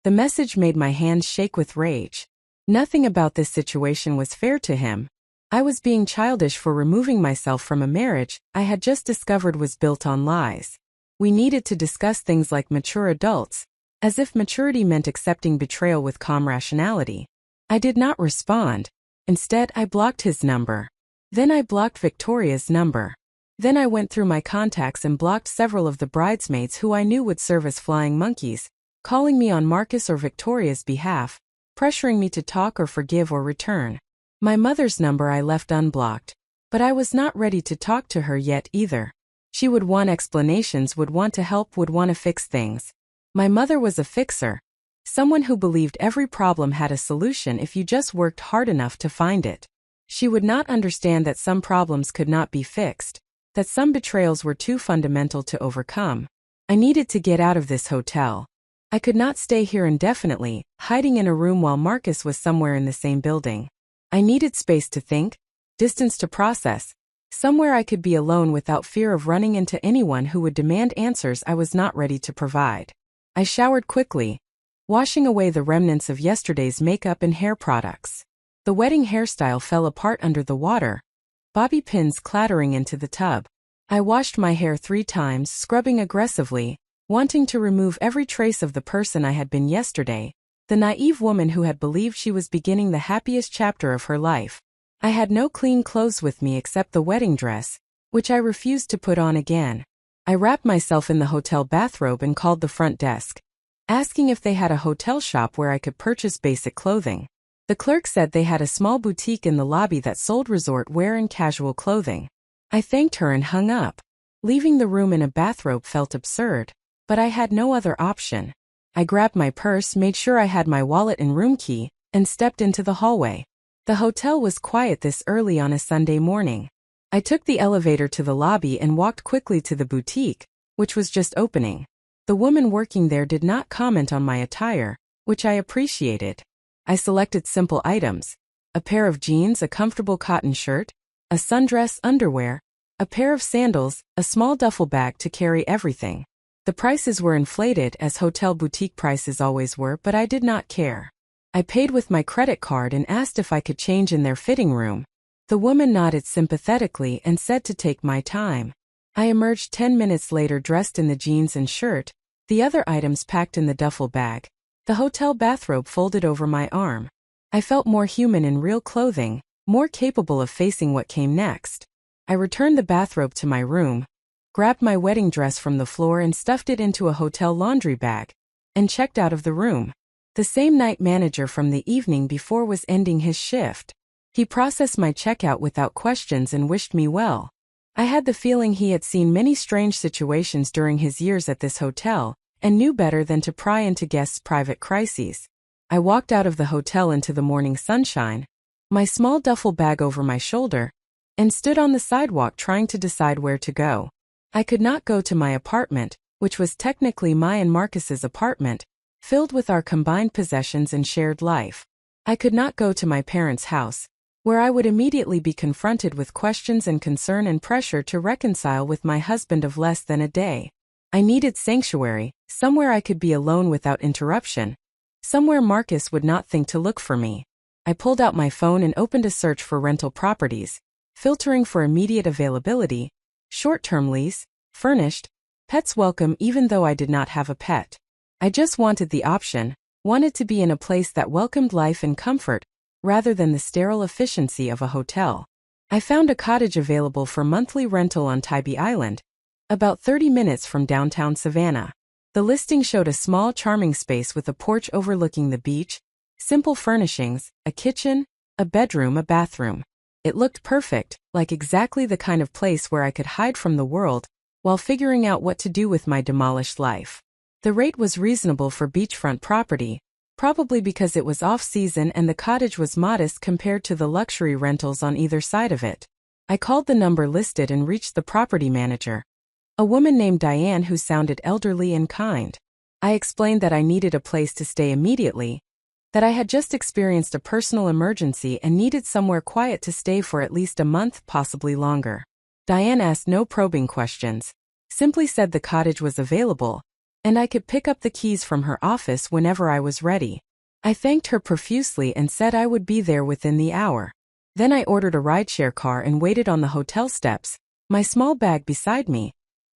The message made my hands shake with rage. Nothing about this situation was fair to him. I was being childish for removing myself from a marriage I had just discovered was built on lies. We needed to discuss things like mature adults, as if maturity meant accepting betrayal with calm rationality. I did not respond. Instead, I blocked his number. Then I blocked Victoria's number. Then I went through my contacts and blocked several of the bridesmaids who I knew would serve as flying monkeys, calling me on Marcus or Victoria's behalf, pressuring me to talk or forgive or return. My mother's number I left unblocked, but I was not ready to talk to her yet either. She would want explanations, would want to help, would want to fix things. My mother was a fixer. Someone who believed every problem had a solution if you just worked hard enough to find it. She would not understand that some problems could not be fixed, that some betrayals were too fundamental to overcome. I needed to get out of this hotel. I could not stay here indefinitely, hiding in a room while Marcus was somewhere in the same building. I needed space to think, distance to process, somewhere I could be alone without fear of running into anyone who would demand answers I was not ready to provide. I showered quickly, washing away the remnants of yesterday's makeup and hair products. The wedding hairstyle fell apart under the water, bobby pins clattering into the tub. I washed my hair 3 times, scrubbing aggressively, wanting to remove every trace of the person I had been yesterday, the naive woman who had believed she was beginning the happiest chapter of her life. I had no clean clothes with me except the wedding dress, which I refused to put on again. I wrapped myself in the hotel bathrobe and called the front desk, asking if they had a hotel shop where I could purchase basic clothing. The clerk said they had a small boutique in the lobby that sold resort wear and casual clothing. I thanked her and hung up. Leaving the room in a bathrobe felt absurd, but I had no other option. I grabbed my purse, made sure I had my wallet and room key, and stepped into the hallway. The hotel was quiet this early on a Sunday morning. I took the elevator to the lobby and walked quickly to the boutique, which was just opening. The woman working there did not comment on my attire, which I appreciated. I selected simple items: a pair of jeans, a comfortable cotton shirt, a sundress, underwear, a pair of sandals, a small duffel bag to carry everything. The prices were inflated, as hotel boutique prices always were, but I did not care. I paid with my credit card and asked if I could change in their fitting room. The woman nodded sympathetically and said to take my time. I emerged 10 minutes later dressed in the jeans and shirt, the other items packed in the duffel bag, the hotel bathrobe folded over my arm. I felt more human in real clothing, more capable of facing what came next. I returned the bathrobe to my room, grabbed my wedding dress from the floor and stuffed it into a hotel laundry bag, and checked out of the room. The same night manager from the evening before was ending his shift. He processed my checkout without questions and wished me well. I had the feeling he had seen many strange situations during his years at this hotel, and knew better than to pry into guests' private crises. I walked out of the hotel into the morning sunshine, my small duffel bag over my shoulder, and stood on the sidewalk trying to decide where to go. I could not go to my apartment, which was technically my and Marcus's apartment, filled with our combined possessions and shared life. I could not go to my parents' house, where I would immediately be confronted with questions and concern and pressure to reconcile with my husband of less than a day. I needed sanctuary, somewhere I could be alone without interruption, somewhere Marcus would not think to look for me. I pulled out my phone and opened a search for rental properties, filtering for immediate availability, short-term lease, furnished, pets welcome even though I did not have a pet. I just wanted the option, wanted to be in a place that welcomed life and comfort, rather than the sterile efficiency of a hotel. I found a cottage available for monthly rental on Tybee Island, about 30 minutes from downtown Savannah. The listing showed a small charming space with a porch overlooking the beach, simple furnishings, a kitchen, a bedroom, a bathroom. It looked perfect, like exactly the kind of place where I could hide from the world, while figuring out what to do with my demolished life. The rate was reasonable for beachfront property, probably because it was off-season and the cottage was modest compared to the luxury rentals on either side of it. I called the number listed and reached the property manager, a woman named Diane who sounded elderly and kind. I explained that I needed a place to stay immediately, that I had just experienced a personal emergency and needed somewhere quiet to stay for at least a month, possibly longer. Diane asked no probing questions, simply said the cottage was available, and I could pick up the keys from her office whenever I was ready. I thanked her profusely and said I would be there within the hour. Then I ordered a rideshare car and waited on the hotel steps, my small bag beside me,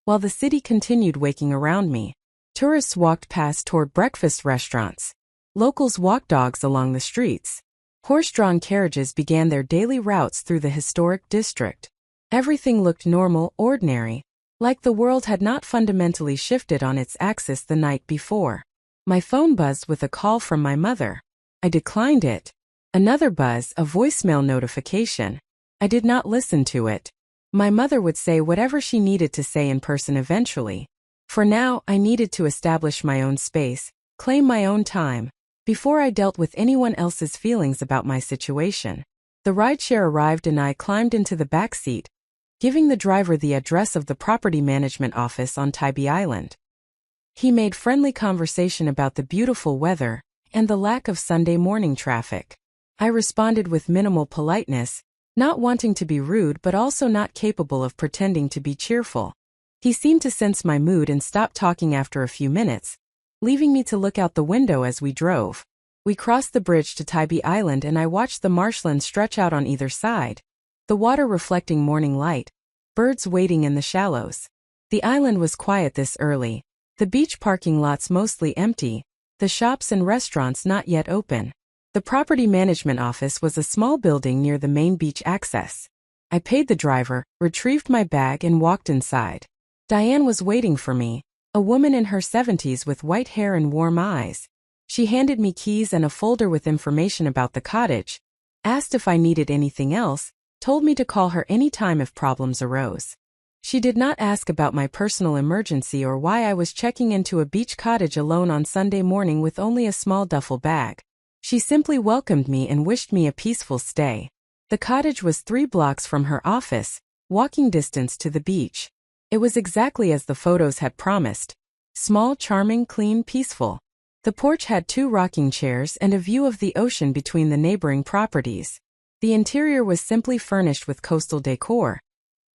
while the city continued waking around me. Tourists walked past toward breakfast restaurants. Locals walked dogs along the streets. Horse-drawn carriages began their daily routes through the historic district. Everything looked normal, ordinary, like the world had not fundamentally shifted on its axis the night before. My phone buzzed with a call from my mother. I declined it. Another buzz, a voicemail notification. I did not listen to it. My mother would say whatever she needed to say in person eventually. For now, I needed to establish my own space, claim my own time, before I dealt with anyone else's feelings about my situation. The rideshare arrived and I climbed into the back seat, giving the driver the address of the property management office on Tybee Island. He made friendly conversation about the beautiful weather and the lack of Sunday morning traffic. I responded with minimal politeness, not wanting to be rude but also not capable of pretending to be cheerful. He seemed to sense my mood and stopped talking after a few minutes, leaving me to look out the window as we drove. We crossed the bridge to Tybee Island and I watched the marshland stretch out on either side, the water reflecting morning light, birds wading in the shallows. The island was quiet this early, the beach parking lots mostly empty, the shops and restaurants not yet open. The property management office was a small building near the main beach access. I paid the driver, retrieved my bag and walked inside. Diane was waiting for me, a woman in her 70s with white hair and warm eyes. She handed me keys and a folder with information about the cottage, asked if I needed anything else, told me to call her any time if problems arose. She did not ask about my personal emergency or why I was checking into a beach cottage alone on Sunday morning with only a small duffel bag. She simply welcomed me and wished me a peaceful stay. The cottage was 3 blocks from her office, walking distance to the beach. It was exactly as the photos had promised. Small, charming, clean, peaceful. The porch had 2 rocking chairs and a view of the ocean between the neighboring properties. The interior was simply furnished with coastal decor,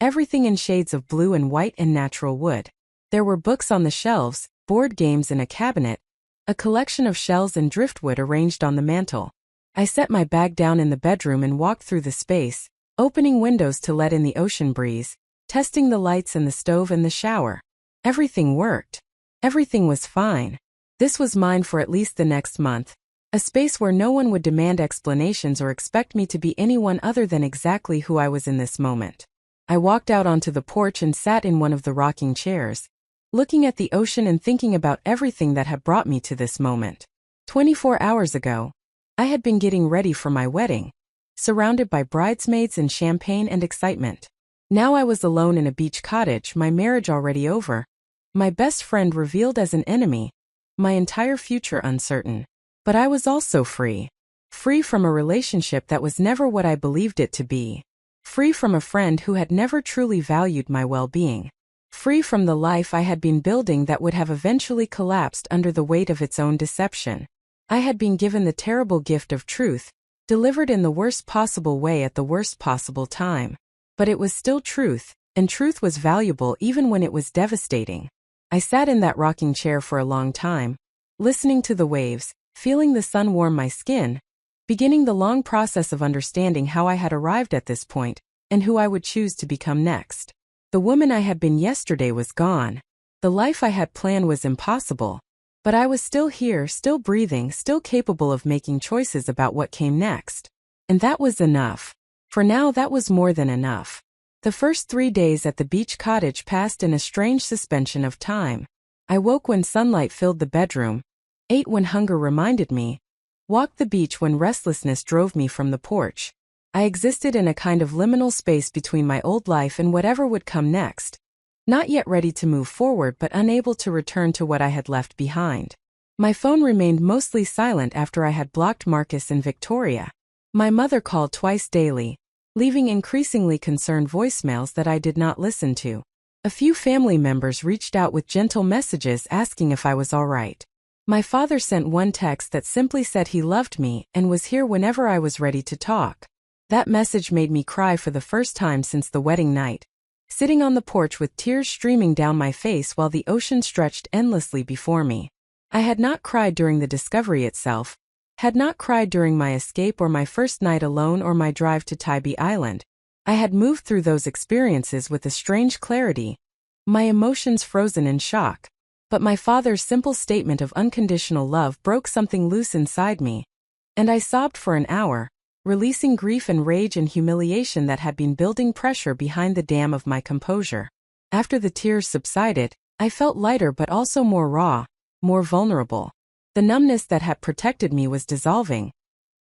everything in shades of blue and white and natural wood. There were books on the shelves, board games in a cabinet, a collection of shells and driftwood arranged on the mantel. I set my bag down in the bedroom and walked through the space, opening windows to let in the ocean breeze, testing the lights and the stove and the shower. Everything worked. Everything was fine. This was mine for at least the next month, A space where no one would demand explanations or expect me to be anyone other than exactly who I was in this moment. I walked out onto the porch and sat in one of the rocking chairs, looking at the ocean and thinking about everything that had brought me to this moment. 24 hours ago, I had been getting ready for my wedding, surrounded by bridesmaids and champagne and excitement. Now I was alone in a beach cottage, my marriage already over, my best friend revealed as an enemy, my entire future uncertain. But I was also free. Free from a relationship that was never what I believed it to be. Free from a friend who had never truly valued my well-being. Free from the life I had been building that would have eventually collapsed under the weight of its own deception. I had been given the terrible gift of truth, delivered in the worst possible way at the worst possible time. But it was still truth, and truth was valuable even when it was devastating. I sat in that rocking chair for a long time, listening to the waves, feeling the sun warm my skin, beginning the long process of understanding how I had arrived at this point, and who I would choose to become next. The woman I had been yesterday was gone. The life I had planned was impossible. But I was still here, still breathing, still capable of making choices about what came next. And that was enough. For now, that was more than enough. The first 3 days at the beach cottage passed in a strange suspension of time. I woke when sunlight filled the bedroom, ate when hunger reminded me, walked the beach when restlessness drove me from the porch. I existed in a kind of liminal space between my old life and whatever would come next, not yet ready to move forward but unable to return to what I had left behind. My phone remained mostly silent after I had blocked Marcus and Victoria. My mother called twice daily, leaving increasingly concerned voicemails that I did not listen to. A few family members reached out with gentle messages asking if I was all right. My father sent one text that simply said he loved me and was here whenever I was ready to talk. That message made me cry for the first time since the wedding night, sitting on the porch with tears streaming down my face while the ocean stretched endlessly before me. I had not cried during the discovery itself, had not cried during my escape or my first night alone or my drive to Tybee Island. I had moved through those experiences with a strange clarity, my emotions frozen in shock. But my father's simple statement of unconditional love broke something loose inside me, and I sobbed for an hour, releasing grief and rage and humiliation that had been building pressure behind the dam of my composure. After the tears subsided, I felt lighter but also more raw, more vulnerable. The numbness that had protected me was dissolving,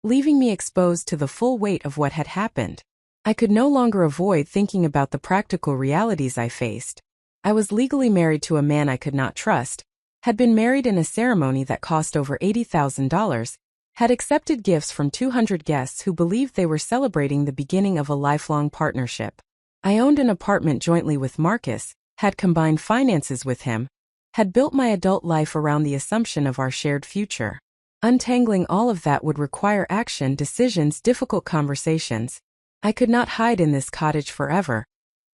leaving me exposed to the full weight of what had happened. I could no longer avoid thinking about the practical realities I faced. I was legally married to a man I could not trust, had been married in a ceremony that cost over $80,000, had accepted gifts from 200 guests who believed they were celebrating the beginning of a lifelong partnership. I owned an apartment jointly with Marcus, had combined finances with him, had built my adult life around the assumption of our shared future. Untangling all of that would require action, decisions, difficult conversations. I could not hide in this cottage forever,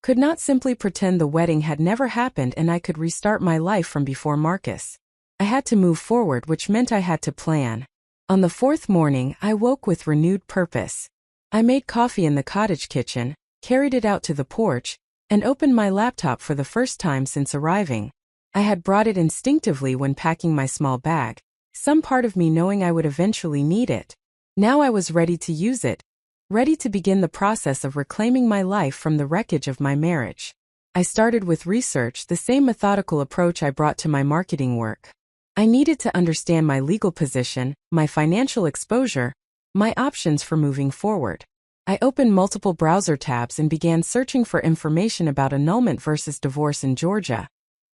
could not simply pretend the wedding had never happened and I could restart my life from before Marcus. I had to move forward, which meant I had to plan. On the 4th morning, I woke with renewed purpose. I made coffee in the cottage kitchen, carried it out to the porch, and opened my laptop for the first time since arriving. I had brought it instinctively when packing my small bag, some part of me knowing I would eventually need it. Now I was ready to use it, ready to begin the process of reclaiming my life from the wreckage of my marriage. I started with research, the same methodical approach I brought to my marketing work. I needed to understand my legal position, my financial exposure, my options for moving forward. I opened multiple browser tabs and began searching for information about annulment versus divorce in Georgia,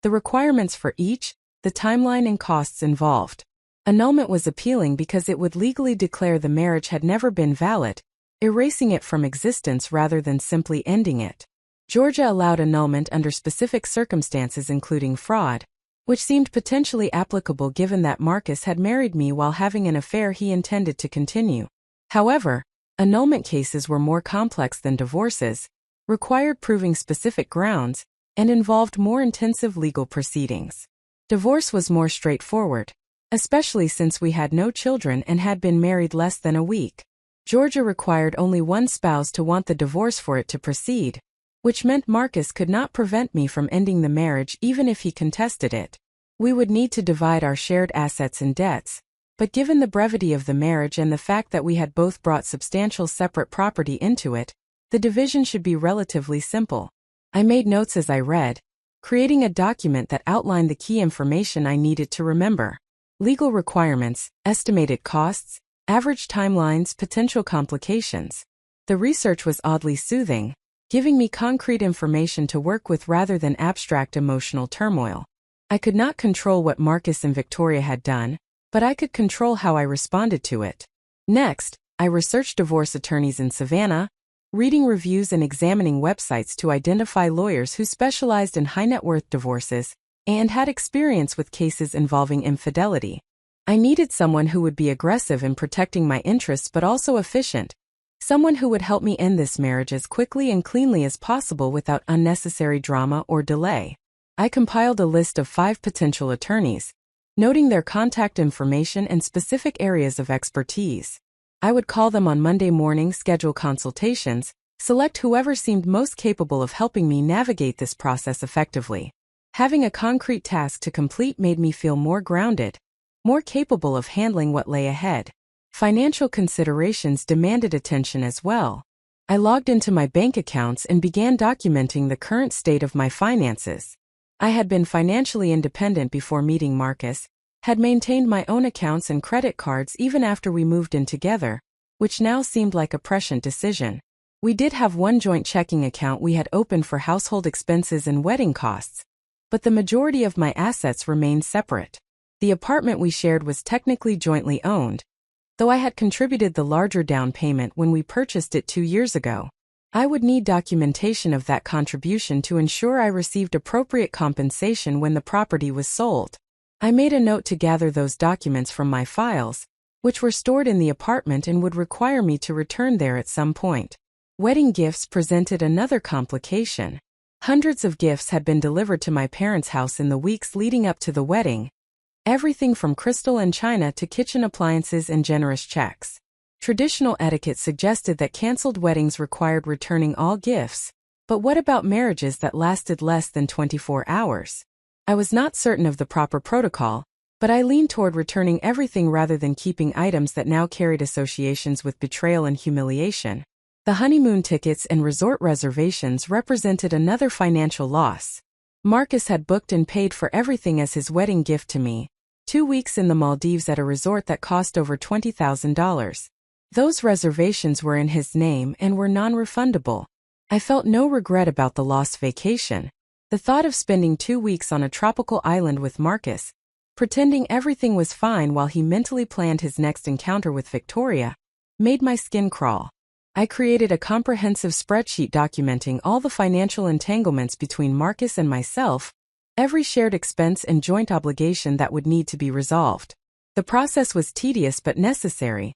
the requirements for each, the timeline and costs involved. Annulment was appealing because it would legally declare the marriage had never been valid, erasing it from existence rather than simply ending it. Georgia allowed annulment under specific circumstances including fraud, which seemed potentially applicable given that Marcus had married me while having an affair he intended to continue. However, annulment cases were more complex than divorces, required proving specific grounds, and involved more intensive legal proceedings. Divorce was more straightforward, especially since we had no children and had been married less than a week. Georgia required only one spouse to want the divorce for it to proceed, which meant Marcus could not prevent me from ending the marriage even if he contested it. We would need to divide our shared assets and debts, But given the brevity of the marriage and the fact that we had both brought substantial separate property into it, the division should be relatively simple. I made notes as I read, creating a document that outlined the key information I needed to remember. Legal requirements, estimated costs, average timelines, potential complications. The research was oddly soothing, giving me concrete information to work with rather than abstract emotional turmoil. I could not control what Marcus and Victoria had done, but I could control how I responded to it. Next, I researched divorce attorneys in Savannah, reading reviews and examining websites to identify lawyers who specialized in high-net-worth divorces and had experience with cases involving infidelity. I needed someone who would be aggressive in protecting my interests but also efficient, someone who would help me end this marriage as quickly and cleanly as possible without unnecessary drama or delay. I compiled a list of 5 potential attorneys, noting their contact information and specific areas of expertise. I would call them on Monday morning, schedule consultations, select whoever seemed most capable of helping me navigate this process effectively. Having a concrete task to complete made me feel more grounded, more capable of handling what lay ahead. Financial considerations demanded attention as well. I logged into my bank accounts and began documenting the current state of my finances. I had been financially independent before meeting Marcus, had maintained my own accounts and credit cards even after we moved in together, which now seemed like a prescient decision. We did have one joint checking account we had opened for household expenses and wedding costs, but the majority of my assets remained separate. The apartment we shared was technically jointly owned, though I had contributed the larger down payment when we purchased it 2 years ago. I would need documentation of that contribution to ensure I received appropriate compensation when the property was sold. I made a note to gather those documents from my files, which were stored in the apartment and would require me to return there at some point. Wedding gifts presented another complication. Hundreds of gifts had been delivered to my parents' house in the weeks leading up to the wedding, everything from crystal and china to kitchen appliances and generous checks. Traditional etiquette suggested that canceled weddings required returning all gifts, but what about marriages that lasted less than 24 hours? I was not certain of the proper protocol, but I leaned toward returning everything rather than keeping items that now carried associations with betrayal and humiliation. The honeymoon tickets and resort reservations represented another financial loss. Marcus had booked and paid for everything as his wedding gift to me, 2 weeks in the Maldives at a resort that cost over $20,000. Those reservations were in his name and were non-refundable. I felt no regret about the lost vacation. The thought of spending 2 weeks on a tropical island with Marcus, pretending everything was fine while he mentally planned his next encounter with Victoria, made my skin crawl. I created a comprehensive spreadsheet documenting all the financial entanglements between Marcus and myself, every shared expense and joint obligation that would need to be resolved. The process was tedious but necessary,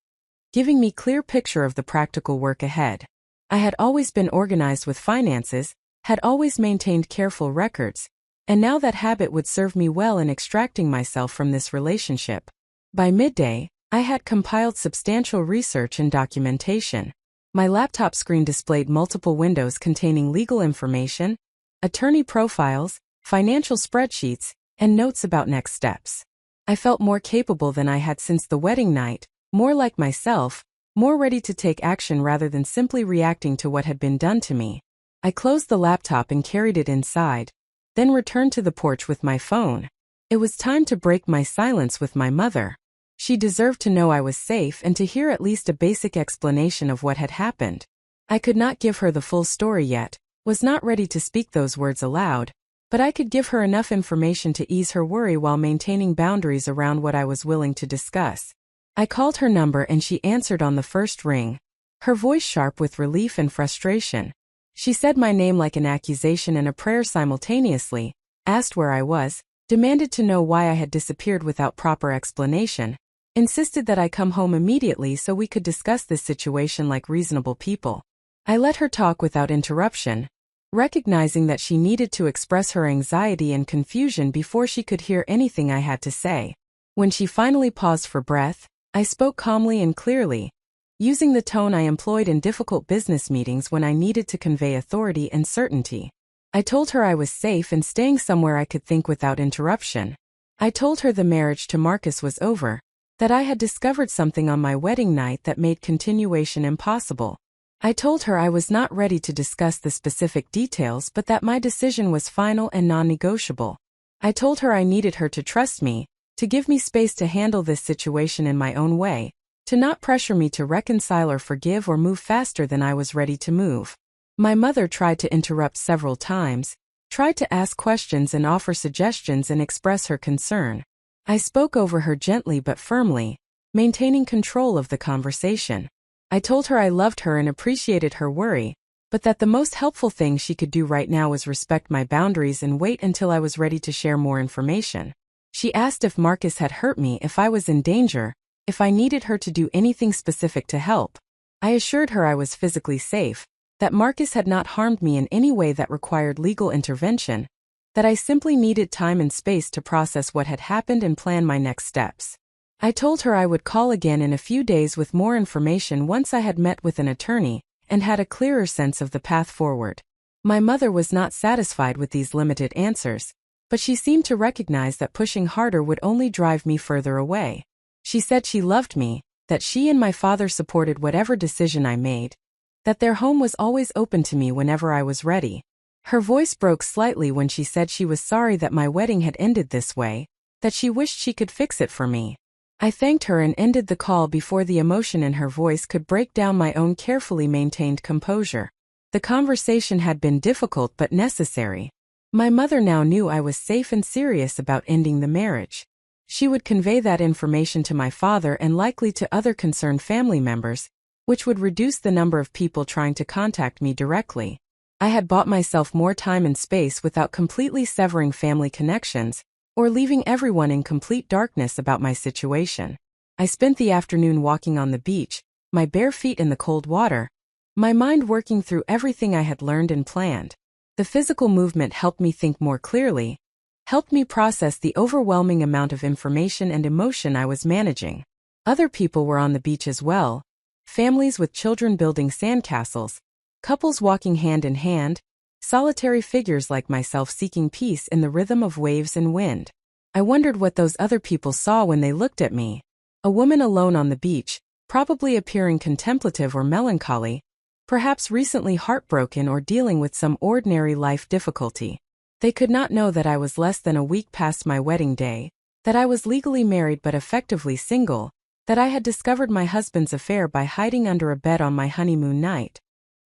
giving me a clear picture of the practical work ahead. I had always been organized with finances, had always maintained careful records, and now that habit would serve me well in extracting myself from this relationship. By midday, I had compiled substantial research and documentation. My laptop screen displayed multiple windows containing legal information, attorney profiles, financial spreadsheets, and notes about next steps. I felt more capable than I had since the wedding night, more like myself, more ready to take action rather than simply reacting to what had been done to me. I closed the laptop and carried it inside, then returned to the porch with my phone. It was time to break my silence with my mother. She deserved to know I was safe and to hear at least a basic explanation of what had happened. I could not give her the full story yet, was not ready to speak those words aloud, but I could give her enough information to ease her worry while maintaining boundaries around what I was willing to discuss. I called her number and she answered on the first ring, her voice sharp with relief and frustration. She said my name like an accusation and a prayer simultaneously, asked where I was, demanded to know why I had disappeared without proper explanation, insisted that I come home immediately so we could discuss this situation like reasonable people. I let her talk without interruption, recognizing that she needed to express her anxiety and confusion before she could hear anything I had to say. When she finally paused for breath, I spoke calmly and clearly, using the tone I employed in difficult business meetings when I needed to convey authority and certainty. I told her I was safe and staying somewhere I could think without interruption. I told her the marriage to Marcus was over, that I had discovered something on my wedding night that made continuation impossible. I told her I was not ready to discuss the specific details but that my decision was final and non-negotiable. I told her I needed her to trust me, to give me space to handle this situation in my own way, to not pressure me to reconcile or forgive or move faster than I was ready to move. My mother tried to interrupt several times, tried to ask questions and offer suggestions and express her concern. I spoke over her gently but firmly, maintaining control of the conversation. I told her I loved her and appreciated her worry, but that the most helpful thing she could do right now was respect my boundaries and wait until I was ready to share more information. She asked if Marcus had hurt me, if I was in danger, if I needed her to do anything specific to help. I assured her I was physically safe, that Marcus had not harmed me in any way that required legal intervention, that I simply needed time and space to process what had happened and plan my next steps. I told her I would call again in a few days with more information once I had met with an attorney and had a clearer sense of the path forward. My mother was not satisfied with these limited answers, but she seemed to recognize that pushing harder would only drive me further away. She said she loved me, that she and my father supported whatever decision I made, that their home was always open to me whenever I was ready. Her voice broke slightly when she said she was sorry that my wedding had ended this way, that she wished she could fix it for me. I thanked her and ended the call before the emotion in her voice could break down my own carefully maintained composure. The conversation had been difficult but necessary. My mother now knew I was safe and serious about ending the marriage. She would convey that information to my father and likely to other concerned family members, which would reduce the number of people trying to contact me directly. I had bought myself more time and space without completely severing family connections, or leaving everyone in complete darkness about my situation. I spent the afternoon walking on the beach, my bare feet in the cold water, my mind working through everything I had learned and planned. The physical movement helped me think more clearly, helped me process the overwhelming amount of information and emotion I was managing. Other people were on the beach as well, families with children building sandcastles, couples walking hand in hand, solitary figures like myself seeking peace in the rhythm of waves and wind. I wondered what those other people saw when they looked at me. A woman alone on the beach, probably appearing contemplative or melancholy, perhaps recently heartbroken or dealing with some ordinary life difficulty. They could not know that I was less than a week past my wedding day, that I was legally married but effectively single, that I had discovered my husband's affair by hiding under a bed on my honeymoon night.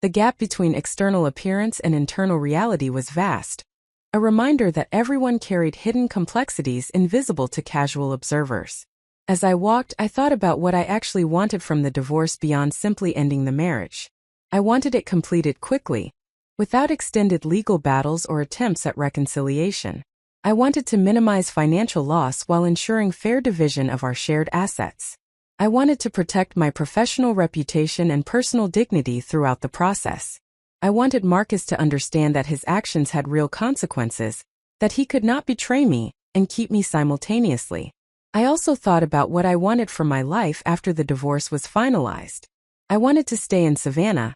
The gap between external appearance and internal reality was vast, a reminder that everyone carried hidden complexities invisible to casual observers. As I walked, I thought about what I actually wanted from the divorce beyond simply ending the marriage. I wanted it completed quickly, without extended legal battles or attempts at reconciliation. I wanted to minimize financial loss while ensuring fair division of our shared assets. I wanted to protect my professional reputation and personal dignity throughout the process. I wanted Marcus to understand that his actions had real consequences, that he could not betray me and keep me simultaneously. I also thought about what I wanted from my life after the divorce was finalized. I wanted to stay in Savannah,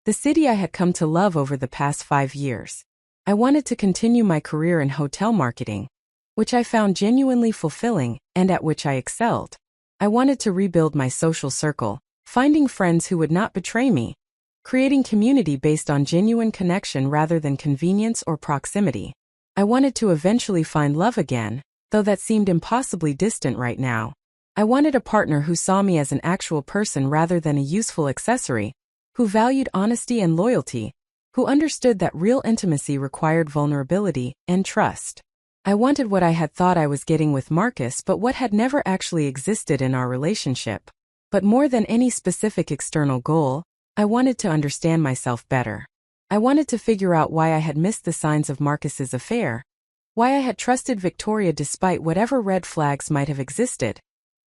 the city I had come to love over the past 5 years. I wanted to continue my career in hotel marketing, which I found genuinely fulfilling and at which I excelled. I wanted to rebuild my social circle, finding friends who would not betray me, creating community based on genuine connection rather than convenience or proximity. I wanted to eventually find love again, though that seemed impossibly distant right now. I wanted a partner who saw me as an actual person rather than a useful accessory, who valued honesty and loyalty, who understood that real intimacy required vulnerability and trust. I wanted what I had thought I was getting with Marcus but what had never actually existed in our relationship. But more than any specific external goal, I wanted to understand myself better. I wanted to figure out why I had missed the signs of Marcus's affair, why I had trusted Victoria despite whatever red flags might have existed,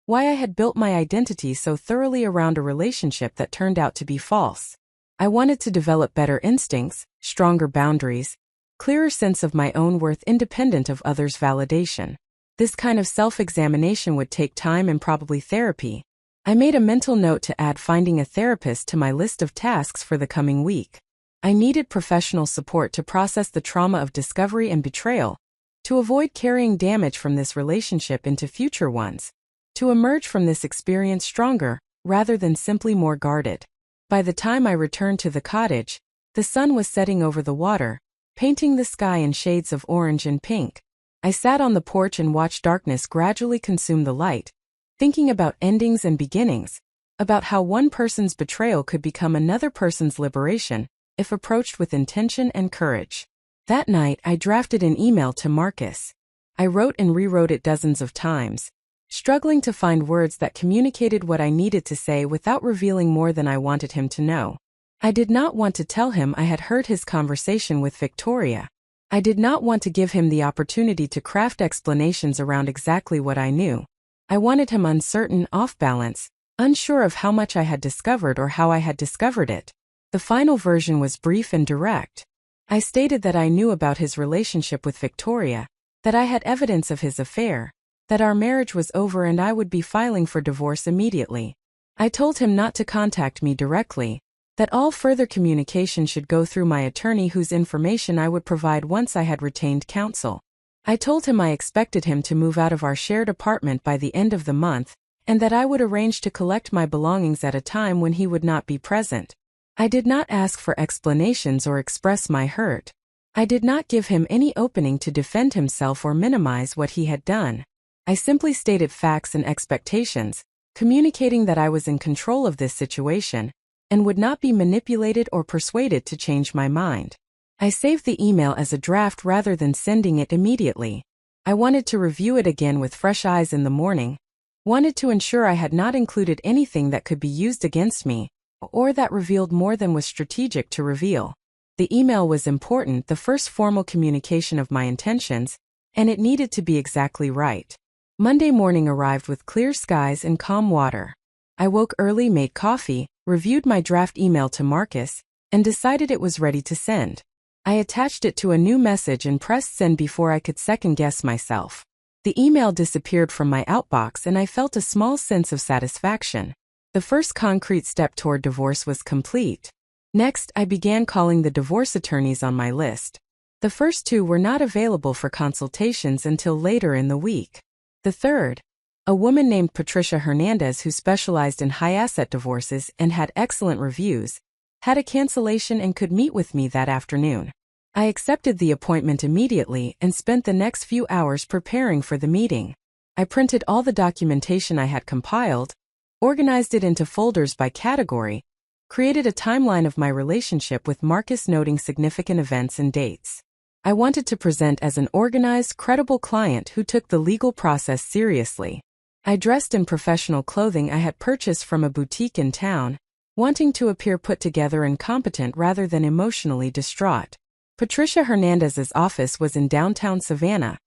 why I had built my identity so thoroughly around a relationship that turned out to be false. I wanted to develop better instincts, stronger boundaries, clearer sense of my own worth independent of others' validation. This kind of self-examination would take time and probably therapy. I made a mental note to add finding a therapist to my list of tasks for the coming week. I needed professional support to process the trauma of discovery and betrayal, to avoid carrying damage from this relationship into future ones, to emerge from this experience stronger, rather than simply more guarded. By the time I returned to the cottage, the sun was setting over the water, painting the sky in shades of orange and pink. I sat on the porch and watched darkness gradually consume the light, thinking about endings and beginnings, about how one person's betrayal could become another person's liberation, if approached with intention and courage. That night, I drafted an email to Marcus. I wrote and rewrote it dozens of times, struggling to find words that communicated what I needed to say without revealing more than I wanted him to know. I did not want to tell him I had heard his conversation with Victoria. I did not want to give him the opportunity to craft explanations around exactly what I knew. I wanted him uncertain, off balance, unsure of how much I had discovered or how I had discovered it. The final version was brief and direct. I stated that I knew about his relationship with Victoria, that I had evidence of his affair, that our marriage was over and I would be filing for divorce immediately. I told him not to contact me directly, that all further communication should go through my attorney whose information I would provide once I had retained counsel. I told him I expected him to move out of our shared apartment by the end of the month, and that I would arrange to collect my belongings at a time when he would not be present. I did not ask for explanations or express my hurt. I did not give him any opening to defend himself or minimize what he had done. I simply stated facts and expectations, communicating that I was in control of this situation, and would not be manipulated or persuaded to change my mind. I saved the email as a draft rather than sending it immediately. I wanted to review it again with fresh eyes in the morning, wanted to ensure I had not included anything that could be used against me, or that revealed more than was strategic to reveal. The email was important, the first formal communication of my intentions, and it needed to be exactly right. Monday morning arrived with clear skies and calm water. I woke early, made coffee, reviewed my draft email to Marcus, and decided it was ready to send. I attached it to a new message and pressed send before I could second-guess myself. The email disappeared from my outbox and I felt a small sense of satisfaction. The first concrete step toward divorce was complete. Next, I began calling the divorce attorneys on my list. The first two were not available for consultations until later in the week. The third, a woman named Patricia Hernandez who specialized in high-asset divorces and had excellent reviews, had a cancellation and could meet with me that afternoon. I accepted the appointment immediately and spent the next few hours preparing for the meeting. I printed all the documentation I had compiled, organized it into folders by category, created a timeline of my relationship with Marcus noting significant events and dates. I wanted to present as an organized, credible client who took the legal process seriously. I dressed in professional clothing I had purchased from a boutique in town, wanting to appear put together and competent rather than emotionally distraught. Patricia Hernandez's office was in downtown Savannah,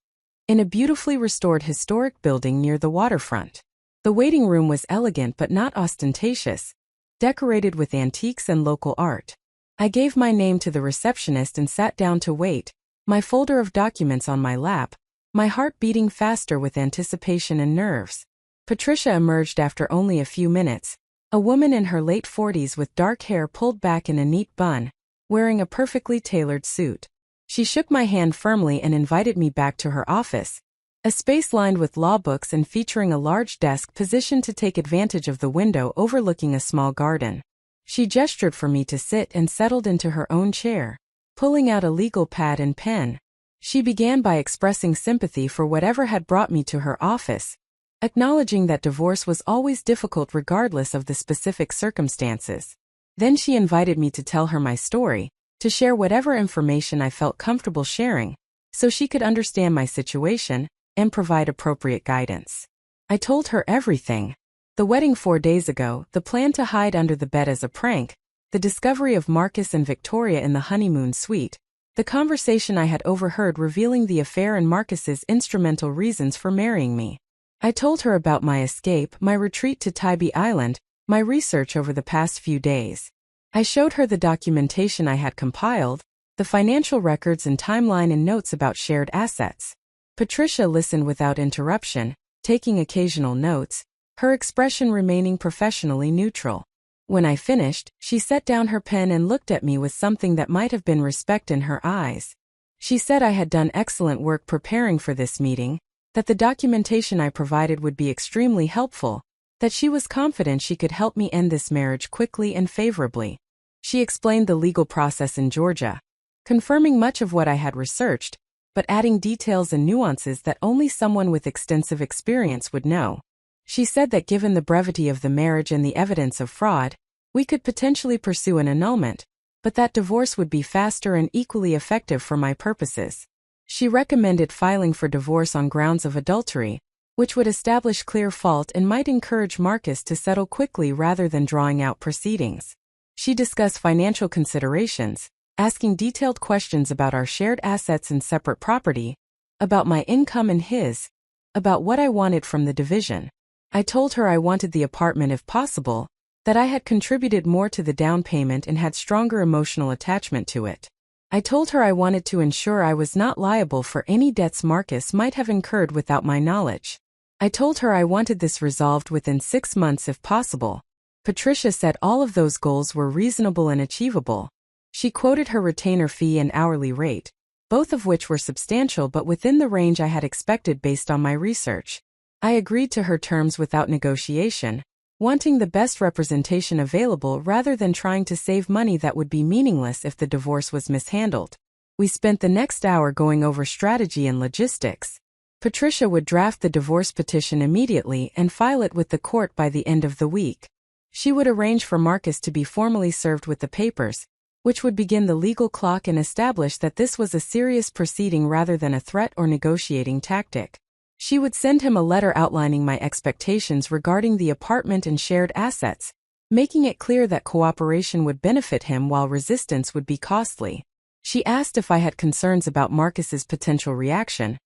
in a beautifully restored historic building near the waterfront. The waiting room was elegant but not ostentatious, decorated with antiques and local art. I gave my name to the receptionist and sat down to wait, my folder of documents on my lap, my heart beating faster with anticipation and nerves. Patricia emerged after only a few minutes, a woman in her late 40s with dark hair pulled back in a neat bun, wearing a perfectly tailored suit. She shook my hand firmly and invited me back to her office, a space lined with law books and featuring a large desk positioned to take advantage of the window overlooking a small garden. She gestured for me to sit and settled into her own chair, pulling out a legal pad and pen. She began by expressing sympathy for whatever had brought me to her office, acknowledging that divorce was always difficult regardless of the specific circumstances. Then she invited me to tell her my story, to share whatever information I felt comfortable sharing, so she could understand my situation and provide appropriate guidance. I told her everything. The wedding 4 days ago, the plan to hide under the bed as a prank, the discovery of Marcus and Victoria in the honeymoon suite, the conversation I had overheard revealing the affair and Marcus's instrumental reasons for marrying me. I told her about my escape, my retreat to Tybee Island, my research over the past few days. I showed her the documentation I had compiled, the financial records and timeline and notes about shared assets. Patricia listened without interruption, taking occasional notes, her expression remaining professionally neutral. When I finished, she set down her pen and looked at me with something that might have been respect in her eyes. She said I had done excellent work preparing for this meeting, that the documentation I provided would be extremely helpful, that she was confident she could help me end this marriage quickly and favorably. She explained the legal process in Georgia, confirming much of what I had researched, but adding details and nuances that only someone with extensive experience would know. She said that given the brevity of the marriage and the evidence of fraud, we could potentially pursue an annulment, but that divorce would be faster and equally effective for my purposes. She recommended filing for divorce on grounds of adultery, which would establish clear fault and might encourage Marcus to settle quickly rather than drawing out proceedings. She discussed financial considerations, asking detailed questions about our shared assets and separate property, about my income and his, about what I wanted from the division. I told her I wanted the apartment if possible, that I had contributed more to the down payment and had stronger emotional attachment to it. I told her I wanted to ensure I was not liable for any debts Marcus might have incurred without my knowledge. I told her I wanted this resolved within 6 months if possible. Patricia said all of those goals were reasonable and achievable. She quoted her retainer fee and hourly rate, both of which were substantial but within the range I had expected based on my research. I agreed to her terms without negotiation, wanting the best representation available rather than trying to save money that would be meaningless if the divorce was mishandled. We spent the next hour going over strategy and logistics. Patricia would draft the divorce petition immediately and file it with the court by the end of the week. She would arrange for Marcus to be formally served with the papers, which would begin the legal clock and establish that this was a serious proceeding rather than a threat or negotiating tactic. She would send him a letter outlining my expectations regarding the apartment and shared assets, making it clear that cooperation would benefit him while resistance would be costly. She asked if I had concerns about Marcus's potential reaction,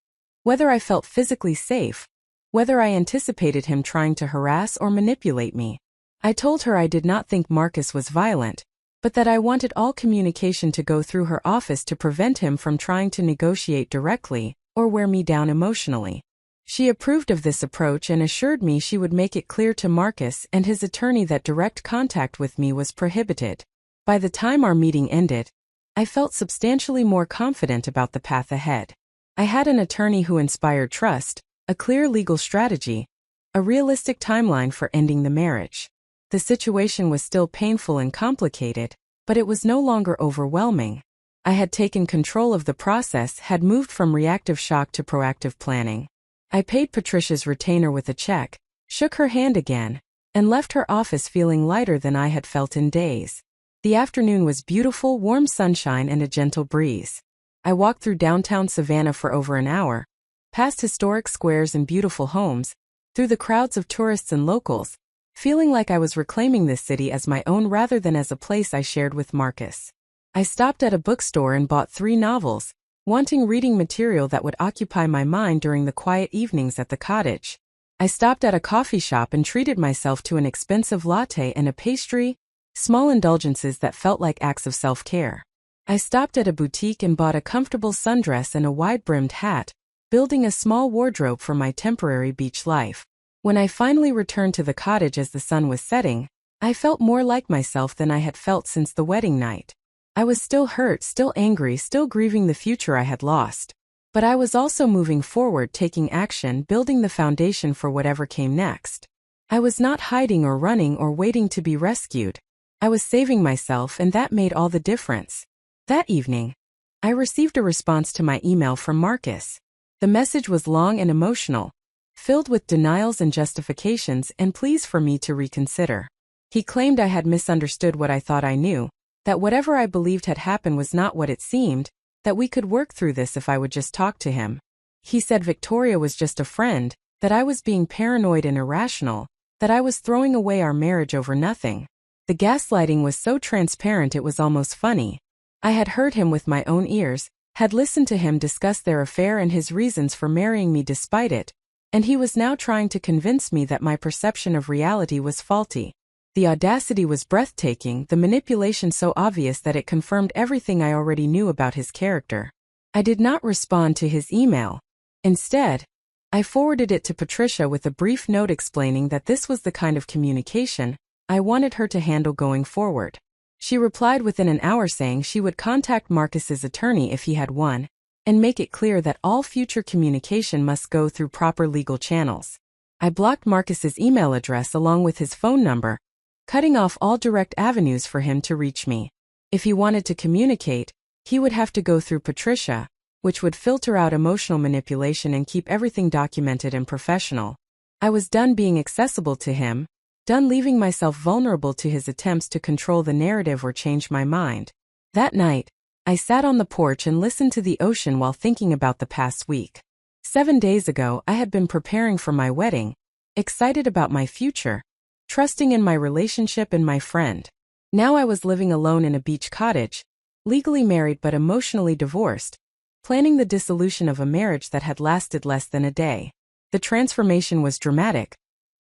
whether I felt physically safe, whether I anticipated him trying to harass or manipulate me. I told her I did not think Marcus was violent, but that I wanted all communication to go through her office to prevent him from trying to negotiate directly or wear me down emotionally. She approved of this approach and assured me she would make it clear to Marcus and his attorney that direct contact with me was prohibited. By the time our meeting ended, I felt substantially more confident about the path ahead. I had an attorney who inspired trust, a clear legal strategy, a realistic timeline for ending the marriage. The situation was still painful and complicated, but it was no longer overwhelming. I had taken control of the process, had moved from reactive shock to proactive planning. I paid Patricia's retainer with a check, shook her hand again, and left her office feeling lighter than I had felt in days. The afternoon was beautiful, warm sunshine and a gentle breeze. I walked through downtown Savannah for over an hour, past historic squares and beautiful homes, through the crowds of tourists and locals, feeling like I was reclaiming this city as my own rather than as a place I shared with Marcus. I stopped at a bookstore and bought 3 novels, wanting reading material that would occupy my mind during the quiet evenings at the cottage. I stopped at a coffee shop and treated myself to an expensive latte and a pastry, small indulgences that felt like acts of self-care. I stopped at a boutique and bought a comfortable sundress and a wide-brimmed hat, building a small wardrobe for my temporary beach life. When I finally returned to the cottage as the sun was setting, I felt more like myself than I had felt since the wedding night. I was still hurt, still angry, still grieving the future I had lost. But I was also moving forward, taking action, building the foundation for whatever came next. I was not hiding or running or waiting to be rescued. I was saving myself, and that made all the difference. That evening, I received a response to my email from Marcus. The message was long and emotional, filled with denials and justifications and pleas for me to reconsider. He claimed I had misunderstood what I thought I knew, that whatever I believed had happened was not what it seemed, that we could work through this if I would just talk to him. He said Victoria was just a friend, that I was being paranoid and irrational, that I was throwing away our marriage over nothing. The gaslighting was so transparent it was almost funny. I had heard him with my own ears, had listened to him discuss their affair and his reasons for marrying me despite it, and he was now trying to convince me that my perception of reality was faulty. The audacity was breathtaking, the manipulation so obvious that it confirmed everything I already knew about his character. I did not respond to his email. Instead, I forwarded it to Patricia with a brief note explaining that this was the kind of communication I wanted her to handle going forward. She replied within an hour saying she would contact Marcus's attorney if he had one, and make it clear that all future communication must go through proper legal channels. I blocked Marcus's email address along with his phone number, cutting off all direct avenues for him to reach me. If he wanted to communicate, he would have to go through Patricia, which would filter out emotional manipulation and keep everything documented and professional. I was done being accessible to him, done leaving myself vulnerable to his attempts to control the narrative or change my mind. That night, I sat on the porch and listened to the ocean while thinking about the past week. 7 days ago, I had been preparing for my wedding, excited about my future, trusting in my relationship and my friend. Now I was living alone in a beach cottage, legally married but emotionally divorced, planning the dissolution of a marriage that had lasted less than a day. The transformation was dramatic,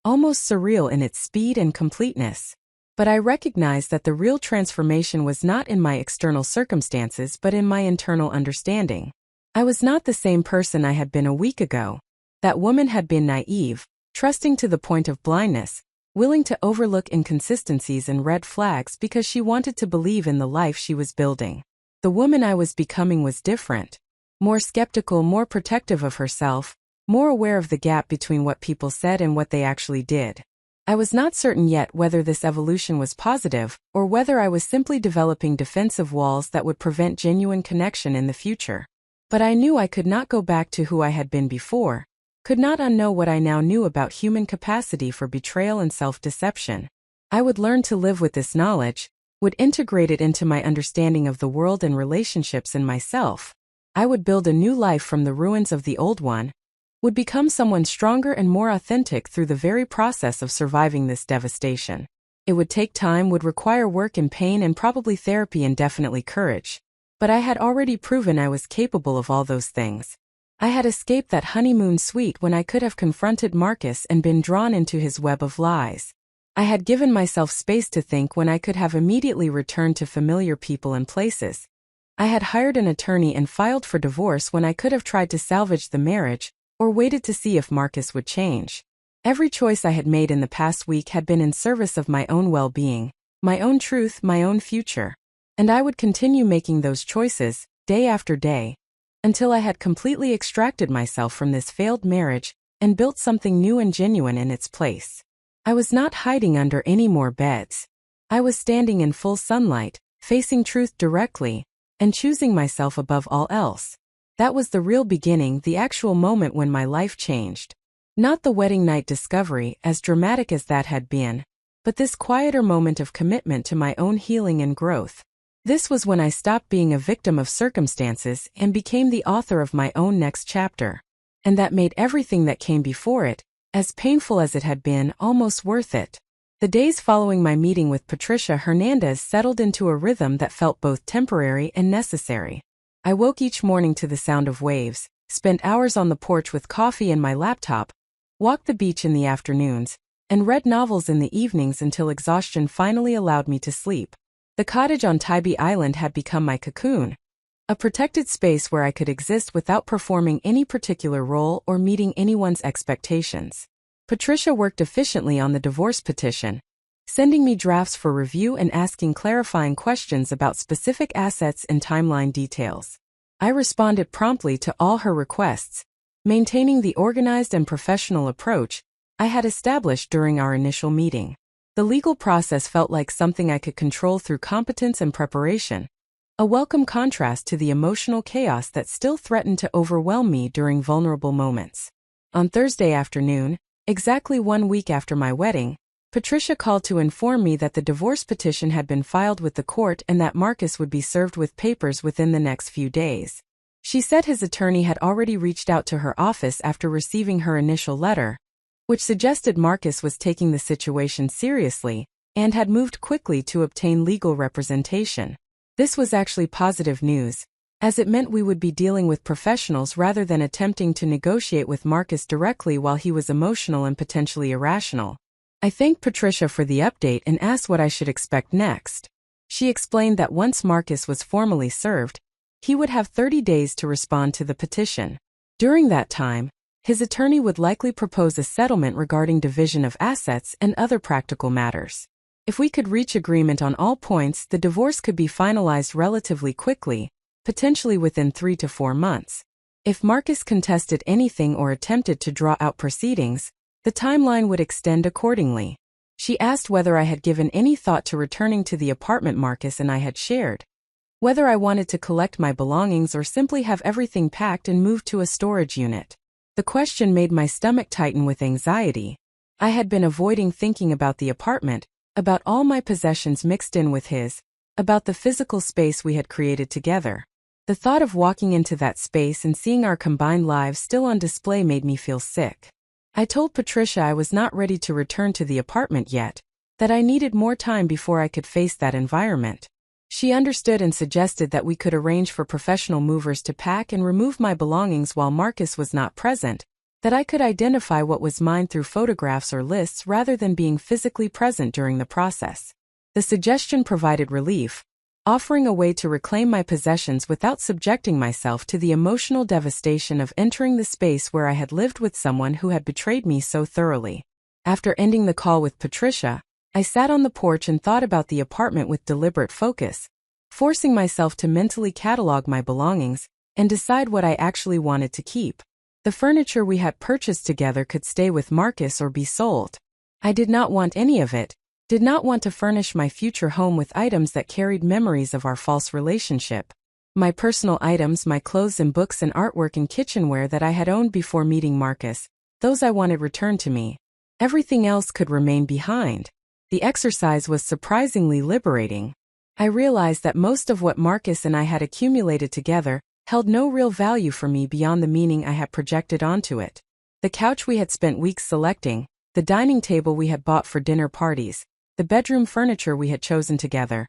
almost surreal in its speed and completeness. But I recognized that the real transformation was not in my external circumstances but in my internal understanding. I was not the same person I had been a week ago. That woman had been naive, trusting to the point of blindness, willing to overlook inconsistencies and red flags because she wanted to believe in the life she was building. The woman I was becoming was different, more skeptical, more protective of herself, more aware of the gap between what people said and what they actually did. I was not certain yet whether this evolution was positive or whether I was simply developing defensive walls that would prevent genuine connection in the future. But I knew I could not go back to who I had been before, could not unknow what I now knew about human capacity for betrayal and self-deception. I would learn to live with this knowledge, would integrate it into my understanding of the world and relationships and myself. I would build a new life from the ruins of the old one, would become someone stronger and more authentic through the very process of surviving this devastation. It would take time, would require work and pain and probably therapy and definitely courage. But I had already proven I was capable of all those things. I had escaped that honeymoon suite when I could have confronted Marcus and been drawn into his web of lies. I had given myself space to think when I could have immediately returned to familiar people and places. I had hired an attorney and filed for divorce when I could have tried to salvage the marriage, or waited to see if Marcus would change. Every choice I had made in the past week had been in service of my own well-being, my own truth, my own future. And I would continue making those choices, day after day, until I had completely extracted myself from this failed marriage and built something new and genuine in its place. I was not hiding under any more beds. I was standing in full sunlight, facing truth directly, and choosing myself above all else. That was the real beginning, the actual moment when my life changed. Not the wedding night discovery, as dramatic as that had been, but this quieter moment of commitment to my own healing and growth. This was when I stopped being a victim of circumstances and became the author of my own next chapter. And that made everything that came before it, as painful as it had been, almost worth it. The days following my meeting with Patricia Hernandez settled into a rhythm that felt both temporary and necessary. I woke each morning to the sound of waves, spent hours on the porch with coffee and my laptop, walked the beach in the afternoons, and read novels in the evenings until exhaustion finally allowed me to sleep. The cottage on Tybee Island had become my cocoon, a protected space where I could exist without performing any particular role or meeting anyone's expectations. Patricia worked efficiently on the divorce petition, sending me drafts for review and asking clarifying questions about specific assets and timeline details. I responded promptly to all her requests, maintaining the organized and professional approach I had established during our initial meeting. The legal process felt like something I could control through competence and preparation, a welcome contrast to the emotional chaos that still threatened to overwhelm me during vulnerable moments. On Thursday afternoon, exactly 1 week after my wedding, Patricia called to inform me that the divorce petition had been filed with the court and that Marcus would be served with papers within the next few days. She said his attorney had already reached out to her office after receiving her initial letter, which suggested Marcus was taking the situation seriously and had moved quickly to obtain legal representation. This was actually positive news, as it meant we would be dealing with professionals rather than attempting to negotiate with Marcus directly while he was emotional and potentially irrational. I thanked Patricia for the update and asked what I should expect next. She explained that once Marcus was formally served, he would have 30 days to respond to the petition. During that time, his attorney would likely propose a settlement regarding division of assets and other practical matters. If we could reach agreement on all points, the divorce could be finalized relatively quickly, potentially within 3 to 4 months. If Marcus contested anything or attempted to draw out proceedings, the timeline would extend accordingly. She asked whether I had given any thought to returning to the apartment Marcus and I had shared, whether I wanted to collect my belongings or simply have everything packed and moved to a storage unit. The question made my stomach tighten with anxiety. I had been avoiding thinking about the apartment, about all my possessions mixed in with his, about the physical space we had created together. The thought of walking into that space and seeing our combined lives still on display made me feel sick. I told Patricia I was not ready to return to the apartment yet, that I needed more time before I could face that environment. She understood and suggested that we could arrange for professional movers to pack and remove my belongings while Marcus was not present, that I could identify what was mine through photographs or lists rather than being physically present during the process. The suggestion provided relief, offering a way to reclaim my possessions without subjecting myself to the emotional devastation of entering the space where I had lived with someone who had betrayed me so thoroughly. After ending the call with Patricia, I sat on the porch and thought about the apartment with deliberate focus, forcing myself to mentally catalog my belongings and decide what I actually wanted to keep. The furniture we had purchased together could stay with Marcus or be sold. I did not want any of it, did not want to furnish my future home with items that carried memories of our false relationship. My personal items, my clothes and books and artwork and kitchenware that I had owned before meeting Marcus, those I wanted returned to me. Everything else could remain behind. The exercise was surprisingly liberating. I realized that most of what Marcus and I had accumulated together held no real value for me beyond the meaning I had projected onto it. The couch we had spent weeks selecting, the dining table we had bought for dinner parties, the bedroom furniture we had chosen together.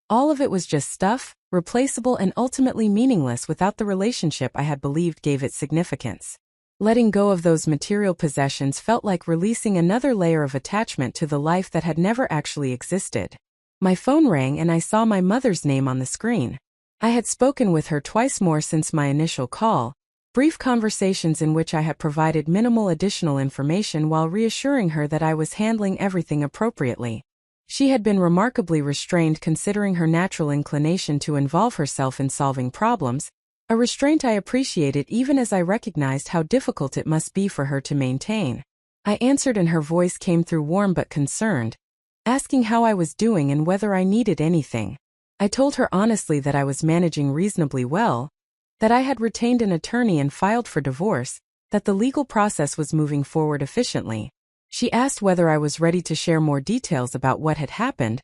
All of it was just stuff, replaceable and ultimately meaningless without the relationship I had believed gave it significance. Letting go of those material possessions felt like releasing another layer of attachment to the life that had never actually existed. My phone rang and I saw my mother's name on the screen. I had spoken with her twice more since my initial call, brief conversations in which I had provided minimal additional information while reassuring her that I was handling everything appropriately. She had been remarkably restrained considering her natural inclination to involve herself in solving problems, a restraint I appreciated even as I recognized how difficult it must be for her to maintain. I answered and her voice came through warm but concerned, asking how I was doing and whether I needed anything. I told her honestly that I was managing reasonably well, that I had retained an attorney and filed for divorce, that the legal process was moving forward efficiently. She asked whether I was ready to share more details about what had happened,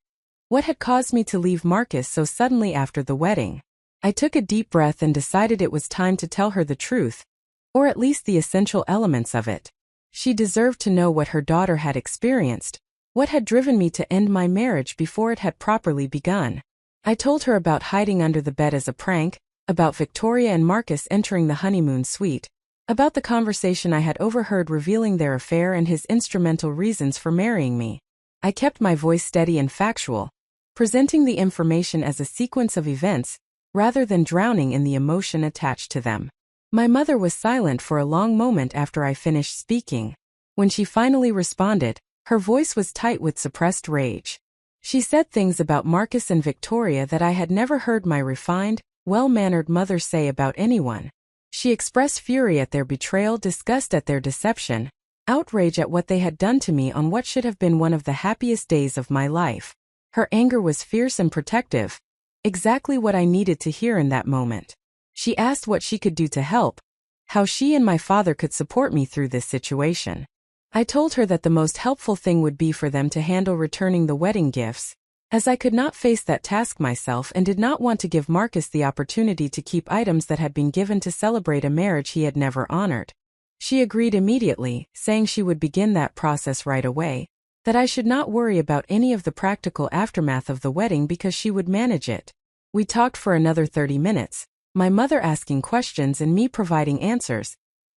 what had caused me to leave Marcus so suddenly after the wedding. I took a deep breath and decided it was time to tell her the truth, or at least the essential elements of it. She deserved to know what her daughter had experienced, what had driven me to end my marriage before it had properly begun. I told her about hiding under the bed as a prank, about Victoria and Marcus entering the honeymoon suite, about the conversation I had overheard revealing their affair and his instrumental reasons for marrying me. I kept my voice steady and factual, presenting the information as a sequence of events, rather than drowning in the emotion attached to them. My mother was silent for a long moment after I finished speaking. When she finally responded, her voice was tight with suppressed rage. She said things about Marcus and Victoria that I had never heard my refined, well-mannered mother say about anyone. She expressed fury at their betrayal, disgust at their deception, outrage at what they had done to me on what should have been one of the happiest days of my life. Her anger was fierce and protective, exactly what I needed to hear in that moment. She asked what she could do to help, how she and my father could support me through this situation. I told her that the most helpful thing would be for them to handle returning the wedding gifts, as I could not face that task myself and did not want to give Marcus the opportunity to keep items that had been given to celebrate a marriage he had never honored. She agreed immediately, saying she would begin that process right away, that I should not worry about any of the practical aftermath of the wedding because she would manage it. We talked for another 30 minutes, my mother asking questions and me providing answers,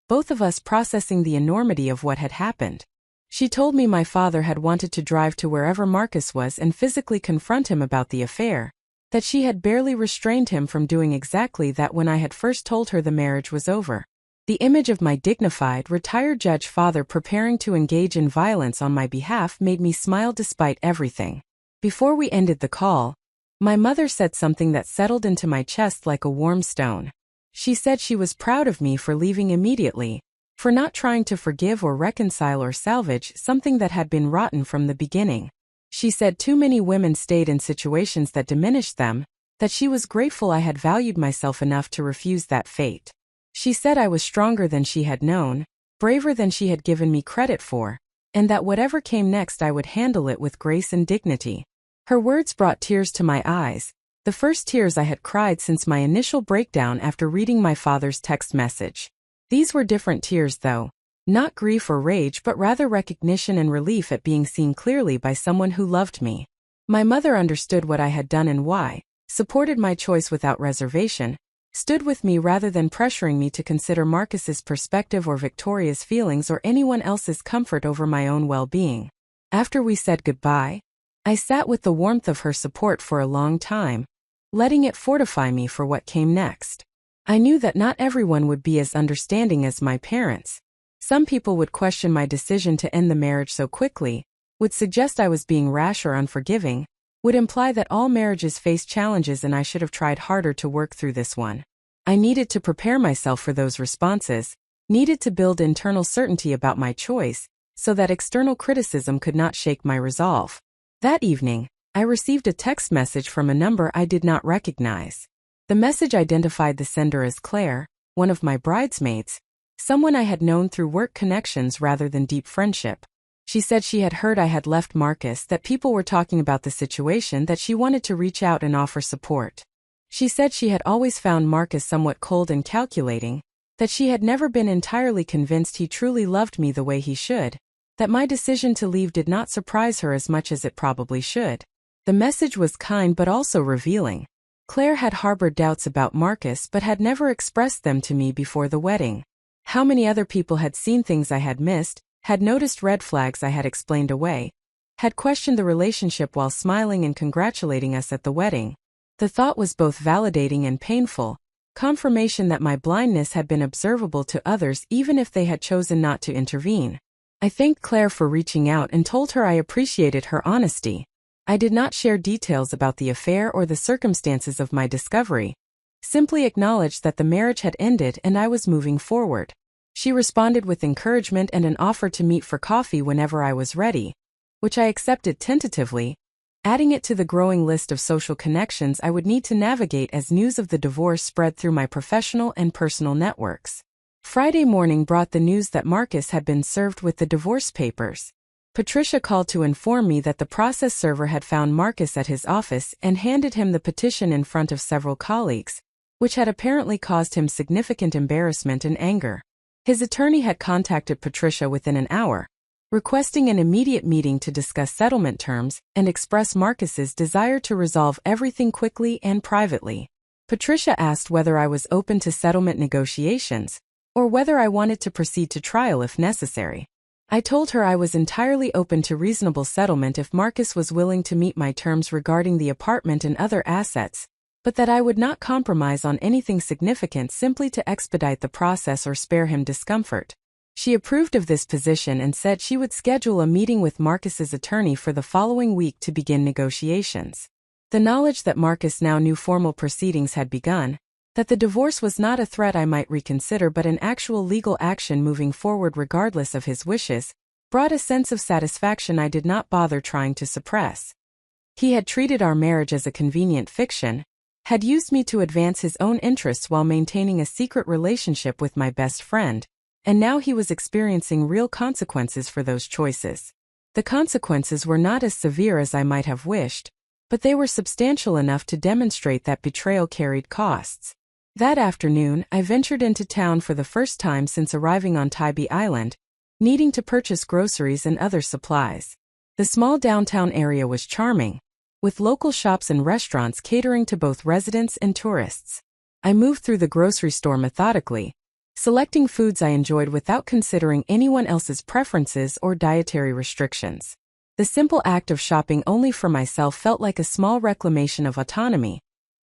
both of us processing the enormity of what had happened. She told me my father had wanted to drive to wherever Marcus was and physically confront him about the affair, that she had barely restrained him from doing exactly that when I had first told her the marriage was over. The image of my dignified, retired judge father preparing to engage in violence on my behalf made me smile despite everything. Before we ended the call, My mother said something that settled into my chest like a warm stone. She said she was proud of me for leaving immediately, for not trying to forgive or reconcile or salvage something that had been rotten from the beginning. She said too many women stayed in situations that diminished them, that she was grateful I had valued myself enough to refuse that fate. She said I was stronger than she had known, braver than she had given me credit for, and that whatever came next I would handle it with grace and dignity. Her words brought tears to my eyes, the first tears I had cried since my initial breakdown after reading my father's text message. These were different tears though, not grief or rage but rather recognition and relief at being seen clearly by someone who loved me. My mother understood what I had done and why, supported my choice without reservation, stood with me rather than pressuring me to consider Marcus's perspective or Victoria's feelings or anyone else's comfort over my own well-being. After we said goodbye, I sat with the warmth of her support for a long time, letting it fortify me for what came next. I knew that not everyone would be as understanding as my parents. Some people would question my decision to end the marriage so quickly, would suggest I was being rash or unforgiving, would imply that all marriages face challenges and I should have tried harder to work through this one. I needed to prepare myself for those responses, needed to build internal certainty about my choice, so that external criticism could not shake my resolve. That evening, I received a text message from a number I did not recognize. The message identified the sender as Claire, one of my bridesmaids, someone I had known through work connections rather than deep friendship. She said she had heard I had left Marcus, that people were talking about the situation, that she wanted to reach out and offer support. She said she had always found Marcus somewhat cold and calculating, that she had never been entirely convinced he truly loved me the way he should, that my decision to leave did not surprise her as much as it probably should. The message was kind but also revealing. Claire had harbored doubts about Marcus but had never expressed them to me before the wedding. How many other people had seen things I had missed, had noticed red flags I had explained away, had questioned the relationship while smiling and congratulating us at the wedding. The thought was both validating and painful, confirmation that my blindness had been observable to others even if they had chosen not to intervene. I thanked Claire for reaching out and told her I appreciated her honesty. I did not share details about the affair or the circumstances of my discovery, simply acknowledged that the marriage had ended and I was moving forward. She responded with encouragement and an offer to meet for coffee whenever I was ready, which I accepted tentatively, adding it to the growing list of social connections I would need to navigate as news of the divorce spread through my professional and personal networks. Friday morning brought the news that Marcus had been served with the divorce papers. Patricia called to inform me that the process server had found Marcus at his office and handed him the petition in front of several colleagues, which had apparently caused him significant embarrassment and anger. His attorney had contacted Patricia within an hour, requesting an immediate meeting to discuss settlement terms and express Marcus's desire to resolve everything quickly and privately. Patricia asked whether I was open to settlement negotiations, or whether I wanted to proceed to trial if necessary. I told her I was entirely open to reasonable settlement if Marcus was willing to meet my terms regarding the apartment and other assets, but that I would not compromise on anything significant simply to expedite the process or spare him discomfort. She approved of this position and said she would schedule a meeting with Marcus's attorney for the following week to begin negotiations. The knowledge that Marcus now knew formal proceedings had begun, that the divorce was not a threat I might reconsider but an actual legal action moving forward regardless of his wishes, brought a sense of satisfaction I did not bother trying to suppress. He had treated our marriage as a convenient fiction, had used me to advance his own interests while maintaining a secret relationship with my best friend, and now he was experiencing real consequences for those choices. The consequences were not as severe as I might have wished, but they were substantial enough to demonstrate that betrayal carried costs. That afternoon, I ventured into town for the first time since arriving on Tybee Island, needing to purchase groceries and other supplies. The small downtown area was charming, with local shops and restaurants catering to both residents and tourists. I moved through the grocery store methodically, selecting foods I enjoyed without considering anyone else's preferences or dietary restrictions. The simple act of shopping only for myself felt like a small reclamation of autonomy,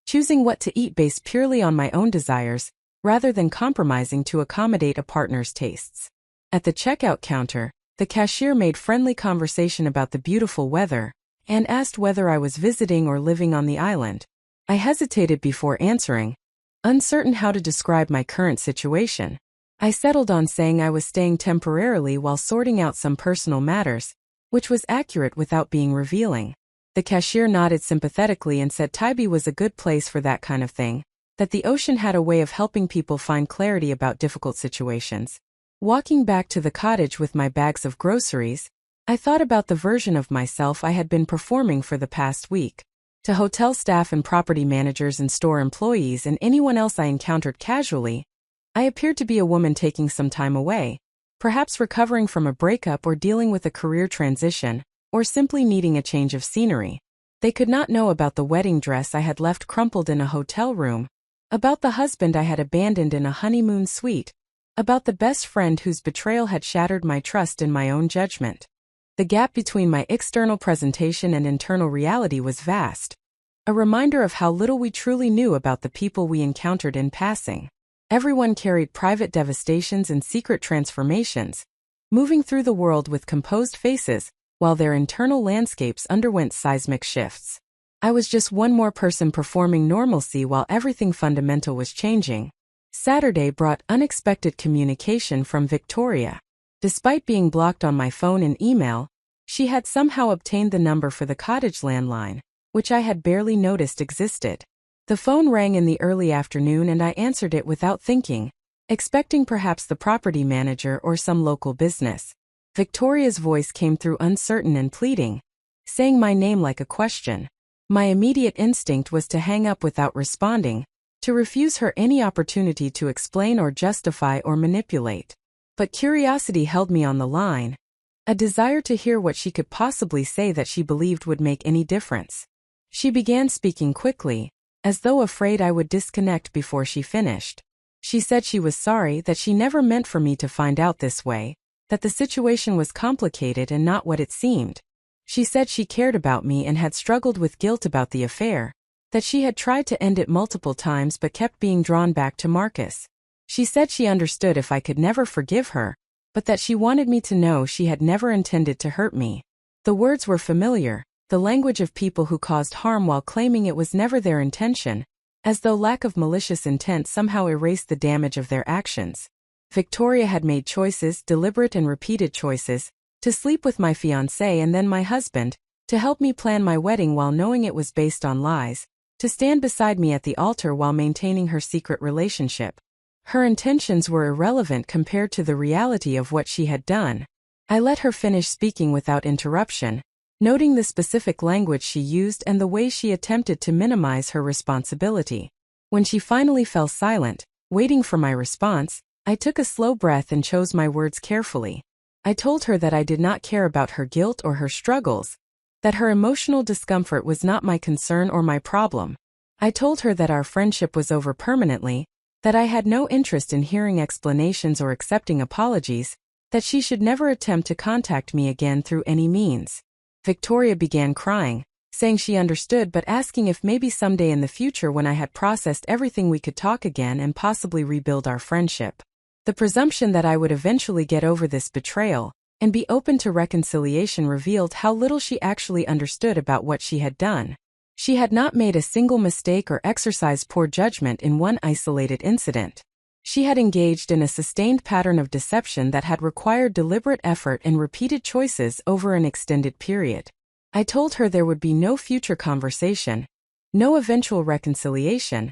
choosing what to eat based purely on my own desires, rather than compromising to accommodate a partner's tastes. At the checkout counter, the cashier made friendly conversation about the beautiful weather, and asked whether I was visiting or living on the island. I hesitated before answering, uncertain how to describe my current situation. I settled on saying I was staying temporarily while sorting out some personal matters, which was accurate without being revealing. The cashier nodded sympathetically and said Tybee was a good place for that kind of thing, that the ocean had a way of helping people find clarity about difficult situations. Walking back to the cottage with my bags of groceries, I thought about the version of myself I had been performing for the past week. To hotel staff and property managers and store employees and anyone else I encountered casually, I appeared to be a woman taking some time away, perhaps recovering from a breakup or dealing with a career transition, or simply needing a change of scenery. They could not know about the wedding dress I had left crumpled in a hotel room, about the husband I had abandoned in a honeymoon suite, about the best friend whose betrayal had shattered my trust in my own judgment. The gap between my external presentation and internal reality was vast, a reminder of how little we truly knew about the people we encountered in passing. Everyone carried private devastations and secret transformations, moving through the world with composed faces, while their internal landscapes underwent seismic shifts. I was just one more person performing normalcy while everything fundamental was changing. Saturday brought unexpected communication from Victoria. Despite being blocked on my phone and email, she had somehow obtained the number for the cottage landline, which I had barely noticed existed. The phone rang in the early afternoon and I answered it without thinking, expecting perhaps the property manager or some local business. Victoria's voice came through uncertain and pleading, saying my name like a question. My immediate instinct was to hang up without responding, to refuse her any opportunity to explain or justify or manipulate. But curiosity held me on the line, a desire to hear what she could possibly say that she believed would make any difference. She began speaking quickly, as though afraid I would disconnect before she finished. She said she was sorry, that she never meant for me to find out this way, that the situation was complicated and not what it seemed. She said she cared about me and had struggled with guilt about the affair, that she had tried to end it multiple times but kept being drawn back to Marcus. She said she understood if I could never forgive her, but that she wanted me to know she had never intended to hurt me. The words were familiar, the language of people who caused harm while claiming it was never their intention, as though lack of malicious intent somehow erased the damage of their actions. Victoria had made choices, deliberate and repeated choices, to sleep with my fiancé and then my husband, to help me plan my wedding while knowing it was based on lies, to stand beside me at the altar while maintaining her secret relationship. Her intentions were irrelevant compared to the reality of what she had done. I let her finish speaking without interruption, noting the specific language she used and the way she attempted to minimize her responsibility. When she finally fell silent, waiting for my response, I took a slow breath and chose my words carefully. I told her that I did not care about her guilt or her struggles, that her emotional discomfort was not my concern or my problem. I told her that our friendship was over permanently, that I had no interest in hearing explanations or accepting apologies, that she should never attempt to contact me again through any means. Victoria began crying, saying she understood but asking if maybe someday in the future when I had processed everything we could talk again and possibly rebuild our friendship. The presumption that I would eventually get over this betrayal and be open to reconciliation revealed how little she actually understood about what she had done. She had not made a single mistake or exercised poor judgment in one isolated incident. She had engaged in a sustained pattern of deception that had required deliberate effort and repeated choices over an extended period. I told her there would be no future conversation, no eventual reconciliation,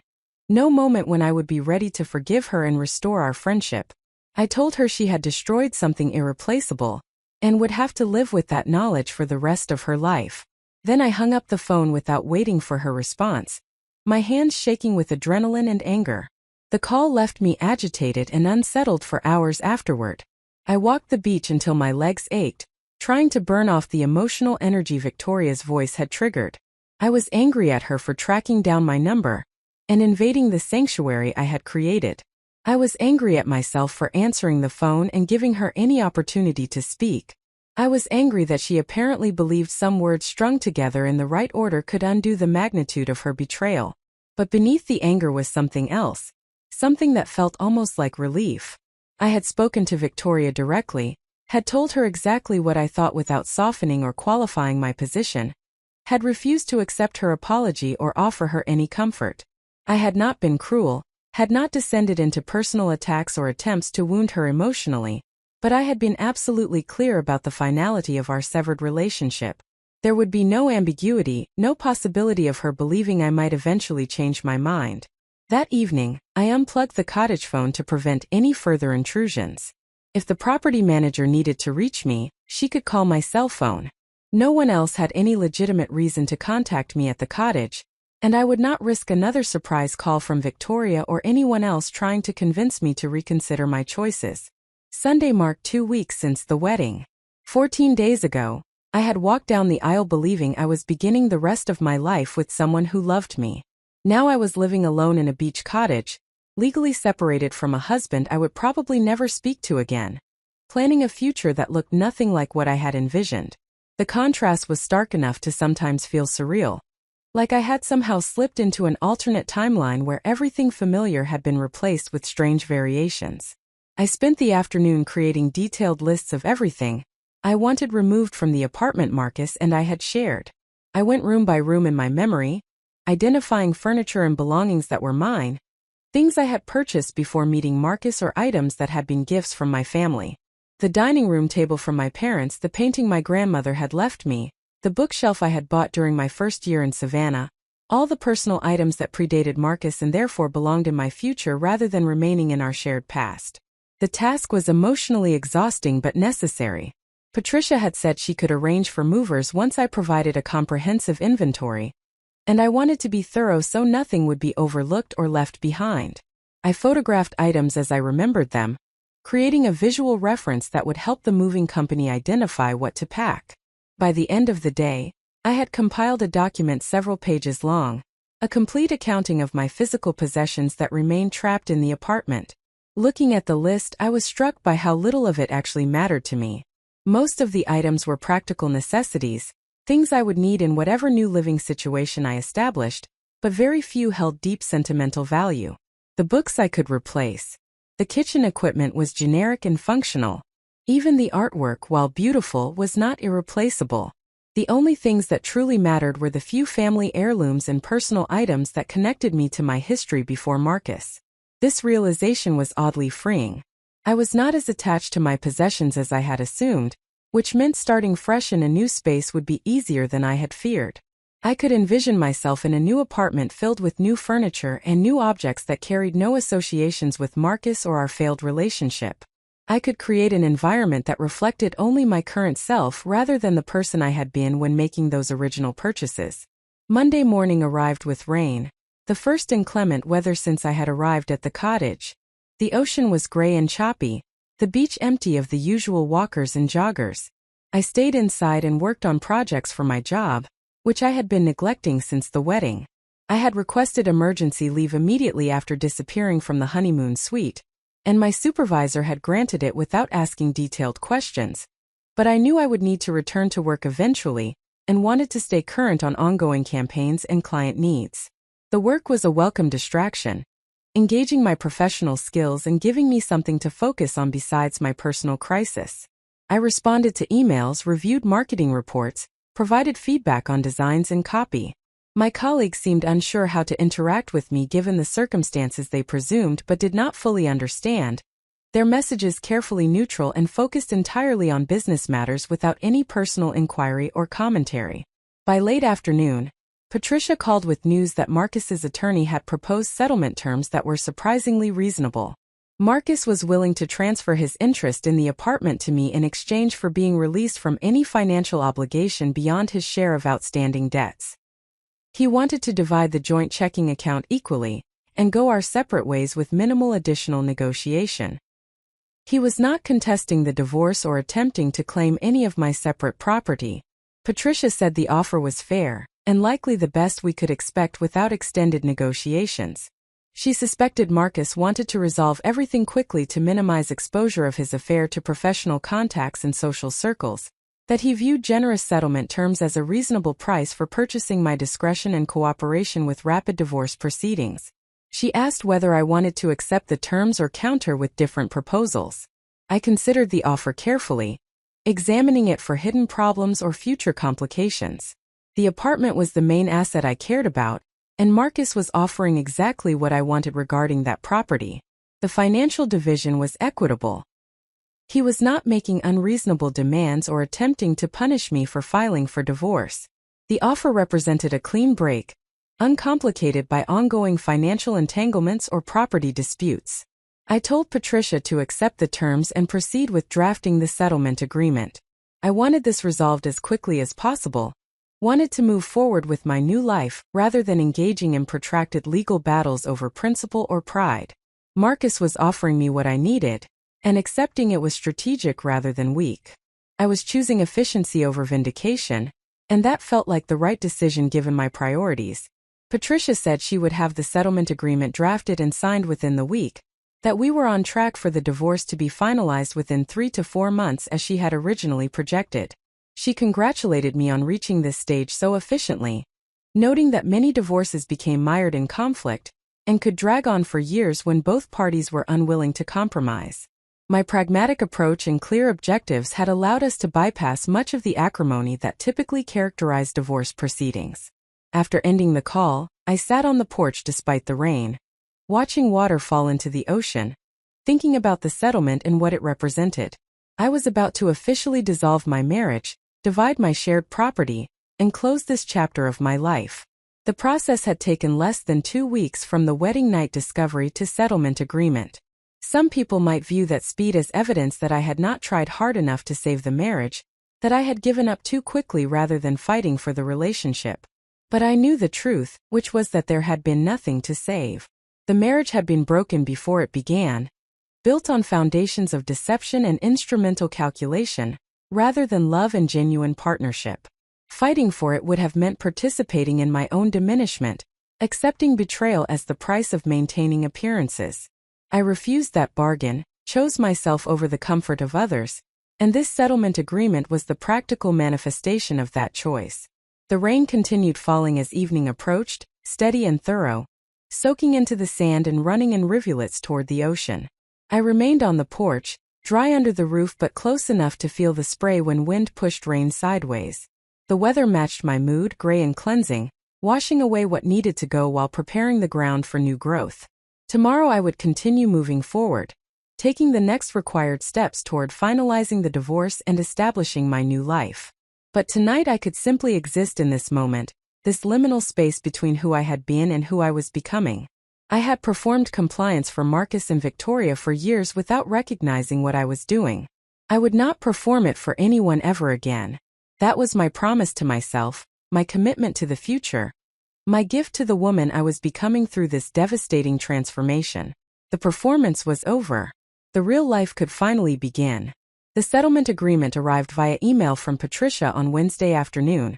no moment when I would be ready to forgive her and restore our friendship. I told her she had destroyed something irreplaceable, and would have to live with that knowledge for the rest of her life. Then I hung up the phone without waiting for her response, my hands shaking with adrenaline and anger. The call left me agitated and unsettled for hours afterward. I walked the beach until my legs ached, trying to burn off the emotional energy Victoria's voice had triggered. I was angry at her for tracking down my number and invading the sanctuary I had created. I was angry at myself for answering the phone and giving her any opportunity to speak. I was angry that she apparently believed some words strung together in the right order could undo the magnitude of her betrayal. But beneath the anger was something else, something that felt almost like relief. I had spoken to Victoria directly, had told her exactly what I thought without softening or qualifying my position, had refused to accept her apology or offer her any comfort. I had not been cruel, had not descended into personal attacks or attempts to wound her emotionally, but I had been absolutely clear about the finality of our severed relationship. There would be no ambiguity, no possibility of her believing I might eventually change my mind. That evening, I unplugged the cottage phone to prevent any further intrusions. If the property manager needed to reach me, she could call my cell phone. No one else had any legitimate reason to contact me at the cottage, and I would not risk another surprise call from Victoria or anyone else trying to convince me to reconsider my choices. Sunday marked 2 weeks since the wedding. 14 days ago, I had walked down the aisle believing I was beginning the rest of my life with someone who loved me. Now I was living alone in a beach cottage, legally separated from a husband I would probably never speak to again, planning a future that looked nothing like what I had envisioned. The contrast was stark enough to sometimes feel surreal, like I had somehow slipped into an alternate timeline where everything familiar had been replaced with strange variations. I spent the afternoon creating detailed lists of everything I wanted removed from the apartment Marcus and I had shared. I went room by room in my memory, identifying furniture and belongings that were mine, things I had purchased before meeting Marcus or items that had been gifts from my family. The dining room table from my parents, the painting my grandmother had left me, the bookshelf I had bought during my first year in Savannah, all the personal items that predated Marcus and therefore belonged in my future rather than remaining in our shared past. The task was emotionally exhausting but necessary. Patricia had said she could arrange for movers once I provided a comprehensive inventory, and I wanted to be thorough so nothing would be overlooked or left behind. I photographed items as I remembered them, creating a visual reference that would help the moving company identify what to pack. By the end of the day, I had compiled a document several pages long, a complete accounting of my physical possessions that remained trapped in the apartment. Looking at the list, I was struck by how little of it actually mattered to me. Most of the items were practical necessities, things I would need in whatever new living situation I established, but very few held deep sentimental value. The books I could replace. The kitchen equipment was generic and functional. Even the artwork, while beautiful, was not irreplaceable. The only things that truly mattered were the few family heirlooms and personal items that connected me to my history before Marcus. This realization was oddly freeing. I was not as attached to my possessions as I had assumed, which meant starting fresh in a new space would be easier than I had feared. I could envision myself in a new apartment filled with new furniture and new objects that carried no associations with Marcus or our failed relationship. I could create an environment that reflected only my current self rather than the person I had been when making those original purchases. Monday morning arrived with rain, the first inclement weather since I had arrived at the cottage. The ocean was gray and choppy, the beach empty of the usual walkers and joggers. I stayed inside and worked on projects for my job, which I had been neglecting since the wedding. I had requested emergency leave immediately after disappearing from the honeymoon suite, and my supervisor had granted it without asking detailed questions. But I knew I would need to return to work eventually, and wanted to stay current on ongoing campaigns and client needs. The work was a welcome distraction, engaging my professional skills and giving me something to focus on besides my personal crisis. I responded to emails, reviewed marketing reports, provided feedback on designs and copy. My colleagues seemed unsure how to interact with me given the circumstances they presumed but did not fully understand. Their messages carefully neutral and focused entirely on business matters without any personal inquiry or commentary. By late afternoon, Patricia called with news that Marcus's attorney had proposed settlement terms that were surprisingly reasonable. Marcus was willing to transfer his interest in the apartment to me in exchange for being released from any financial obligation beyond his share of outstanding debts. He wanted to divide the joint checking account equally and go our separate ways with minimal additional negotiation. He was not contesting the divorce or attempting to claim any of my separate property. Patricia said the offer was fair and likely the best we could expect without extended negotiations. She suspected Marcus wanted to resolve everything quickly to minimize exposure of his affair to professional contacts and social circles, that he viewed generous settlement terms as a reasonable price for purchasing my discretion and cooperation with rapid divorce proceedings. She asked whether I wanted to accept the terms or counter with different proposals. I considered the offer carefully, examining it for hidden problems or future complications. The apartment was the main asset I cared about, and Marcus was offering exactly what I wanted regarding that property. The financial division was equitable. He was not making unreasonable demands or attempting to punish me for filing for divorce. The offer represented a clean break, uncomplicated by ongoing financial entanglements or property disputes. I told Patricia to accept the terms and proceed with drafting the settlement agreement. I wanted this resolved as quickly as possible, wanted to move forward with my new life rather than engaging in protracted legal battles over principle or pride. Marcus was offering me what I needed, and accepting it was strategic rather than weak. I was choosing efficiency over vindication, and that felt like the right decision given my priorities. Patricia said she would have the settlement agreement drafted and signed within the week, that we were on track for the divorce to be finalized within 3 to 4 months as she had originally projected. She congratulated me on reaching this stage so efficiently, noting that many divorces became mired in conflict and could drag on for years when both parties were unwilling to compromise. My pragmatic approach and clear objectives had allowed us to bypass much of the acrimony that typically characterized divorce proceedings. After ending the call, I sat on the porch despite the rain, watching water fall into the ocean, thinking about the settlement and what it represented. I was about to officially dissolve my marriage, divide my shared property, and close this chapter of my life. The process had taken less than 2 weeks from the wedding night discovery to settlement agreement. Some people might view that speed as evidence that I had not tried hard enough to save the marriage, that I had given up too quickly rather than fighting for the relationship. But I knew the truth, which was that there had been nothing to save. The marriage had been broken before it began, built on foundations of deception and instrumental calculation, rather than love and genuine partnership. Fighting for it would have meant participating in my own diminishment, accepting betrayal as the price of maintaining appearances. I refused that bargain, chose myself over the comfort of others, and this settlement agreement was the practical manifestation of that choice. The rain continued falling as evening approached, steady and thorough, soaking into the sand and running in rivulets toward the ocean. I remained on the porch, dry under the roof but close enough to feel the spray when wind pushed rain sideways. The weather matched my mood, gray and cleansing, washing away what needed to go while preparing the ground for new growth. Tomorrow I would continue moving forward, taking the next required steps toward finalizing the divorce and establishing my new life. But tonight I could simply exist in this moment, this liminal space between who I had been and who I was becoming. I had performed compliance for Marcus and Victoria for years without recognizing what I was doing. I would not perform it for anyone ever again. That was my promise to myself, my commitment to the future, my gift to the woman I was becoming through this devastating transformation. The performance was over. The real life could finally begin. The settlement agreement arrived via email from Patricia on Wednesday afternoon,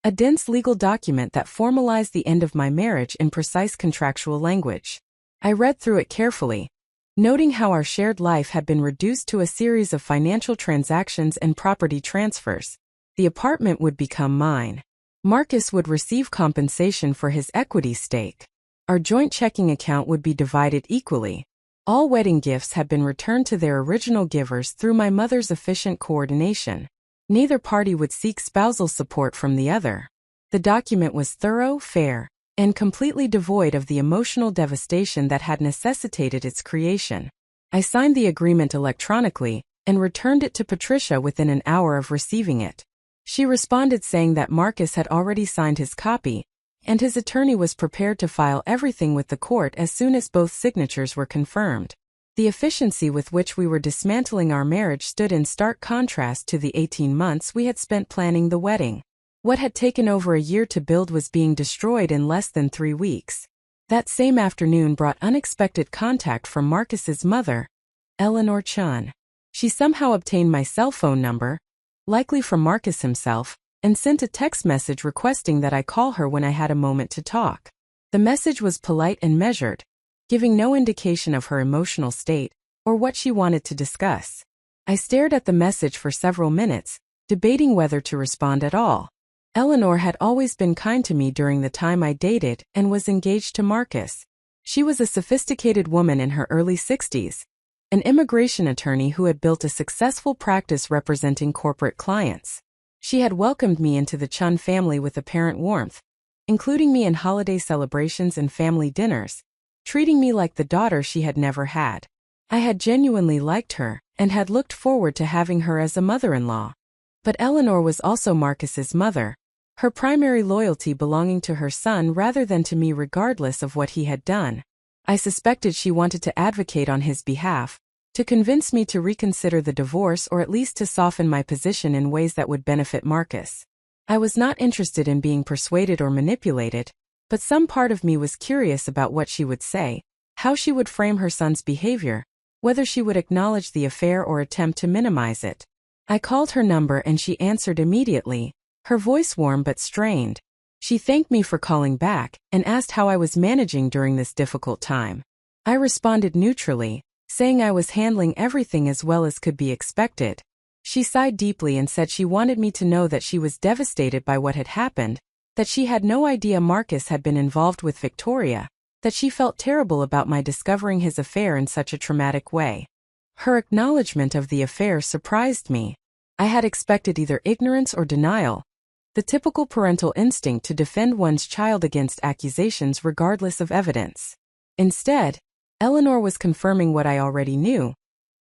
a dense legal document that formalized the end of my marriage in precise contractual language. I read through it carefully, noting how our shared life had been reduced to a series of financial transactions and property transfers. The apartment would become mine. Marcus would receive compensation for his equity stake. Our joint checking account would be divided equally. All wedding gifts had been returned to their original givers through my mother's efficient coordination. Neither party would seek spousal support from the other. The document was thorough, fair, and completely devoid of the emotional devastation that had necessitated its creation. I signed the agreement electronically and returned it to Patricia within an hour of receiving it. She responded saying that Marcus had already signed his copy, and his attorney was prepared to file everything with the court as soon as both signatures were confirmed. The efficiency with which we were dismantling our marriage stood in stark contrast to the 18 months we had spent planning the wedding. What had taken over a year to build was being destroyed in less than 3 weeks. That same afternoon brought unexpected contact from Marcus's mother, Eleanor Chun. She somehow obtained my cell phone number, likely from Marcus himself, and sent a text message requesting that I call her when I had a moment to talk. The message was polite and measured, giving no indication of her emotional state or what she wanted to discuss. I stared at the message for several minutes, debating whether to respond at all. Eleanor had always been kind to me during the time I dated and was engaged to Marcus. She was a sophisticated woman in her early 60s, an immigration attorney who had built a successful practice representing corporate clients. She had welcomed me into the Chun family with apparent warmth, including me in holiday celebrations and family dinners, treating me like the daughter she had never had. I had genuinely liked her, and had looked forward to having her as a mother-in-law. But Eleanor was also Marcus's mother, her primary loyalty belonging to her son rather than to me regardless of what he had done. I suspected she wanted to advocate on his behalf, to convince me to reconsider the divorce or at least to soften my position in ways that would benefit Marcus. I was not interested in being persuaded or manipulated, but some part of me was curious about what she would say, how she would frame her son's behavior, whether she would acknowledge the affair or attempt to minimize it. I called her number and she answered immediately, her voice warm but strained. She thanked me for calling back and asked how I was managing during this difficult time. I responded neutrally, saying I was handling everything as well as could be expected. She sighed deeply and said she wanted me to know that she was devastated by what had happened, that she had no idea Marcus had been involved with Victoria, that she felt terrible about my discovering his affair in such a traumatic way. Her acknowledgement of the affair surprised me. I had expected either ignorance or denial, the typical parental instinct to defend one's child against accusations regardless of evidence. Instead, Eleanor was confirming what I already knew,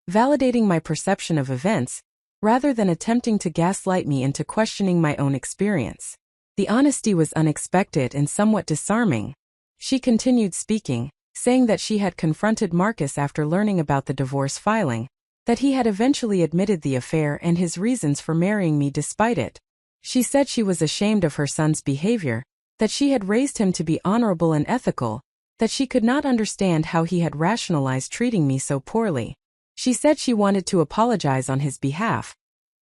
validating my perception of events, rather than attempting to gaslight me into questioning my own experience. The honesty was unexpected and somewhat disarming. She continued speaking, saying that she had confronted Marcus after learning about the divorce filing, that he had eventually admitted the affair and his reasons for marrying me despite it. She said she was ashamed of her son's behavior, that she had raised him to be honorable and ethical, that she could not understand how he had rationalized treating me so poorly. She said she wanted to apologize on his behalf,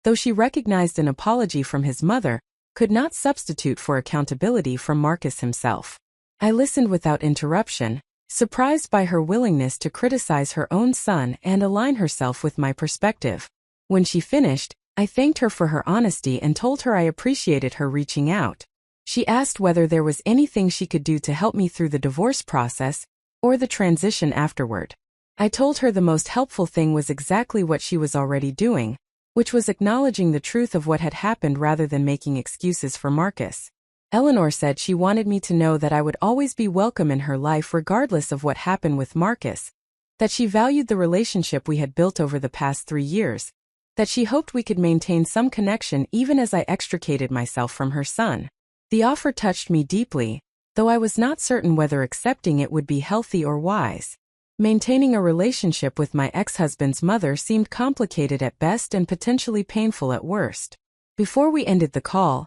though she recognized an apology from his mother could not substitute for accountability from Marcus himself. I listened without interruption, surprised by her willingness to criticize her own son and align herself with my perspective. When she finished, I thanked her for her honesty and told her I appreciated her reaching out. She asked whether there was anything she could do to help me through the divorce process or the transition afterward. I told her the most helpful thing was exactly what she was already doing, which was acknowledging the truth of what had happened rather than making excuses for Marcus. Eleanor said she wanted me to know that I would always be welcome in her life regardless of what happened with Marcus, that she valued the relationship we had built over the past 3 years, that she hoped we could maintain some connection even as I extricated myself from her son. The offer touched me deeply, though I was not certain whether accepting it would be healthy or wise. Maintaining a relationship with my ex-husband's mother seemed complicated at best and potentially painful at worst. Before we ended the call,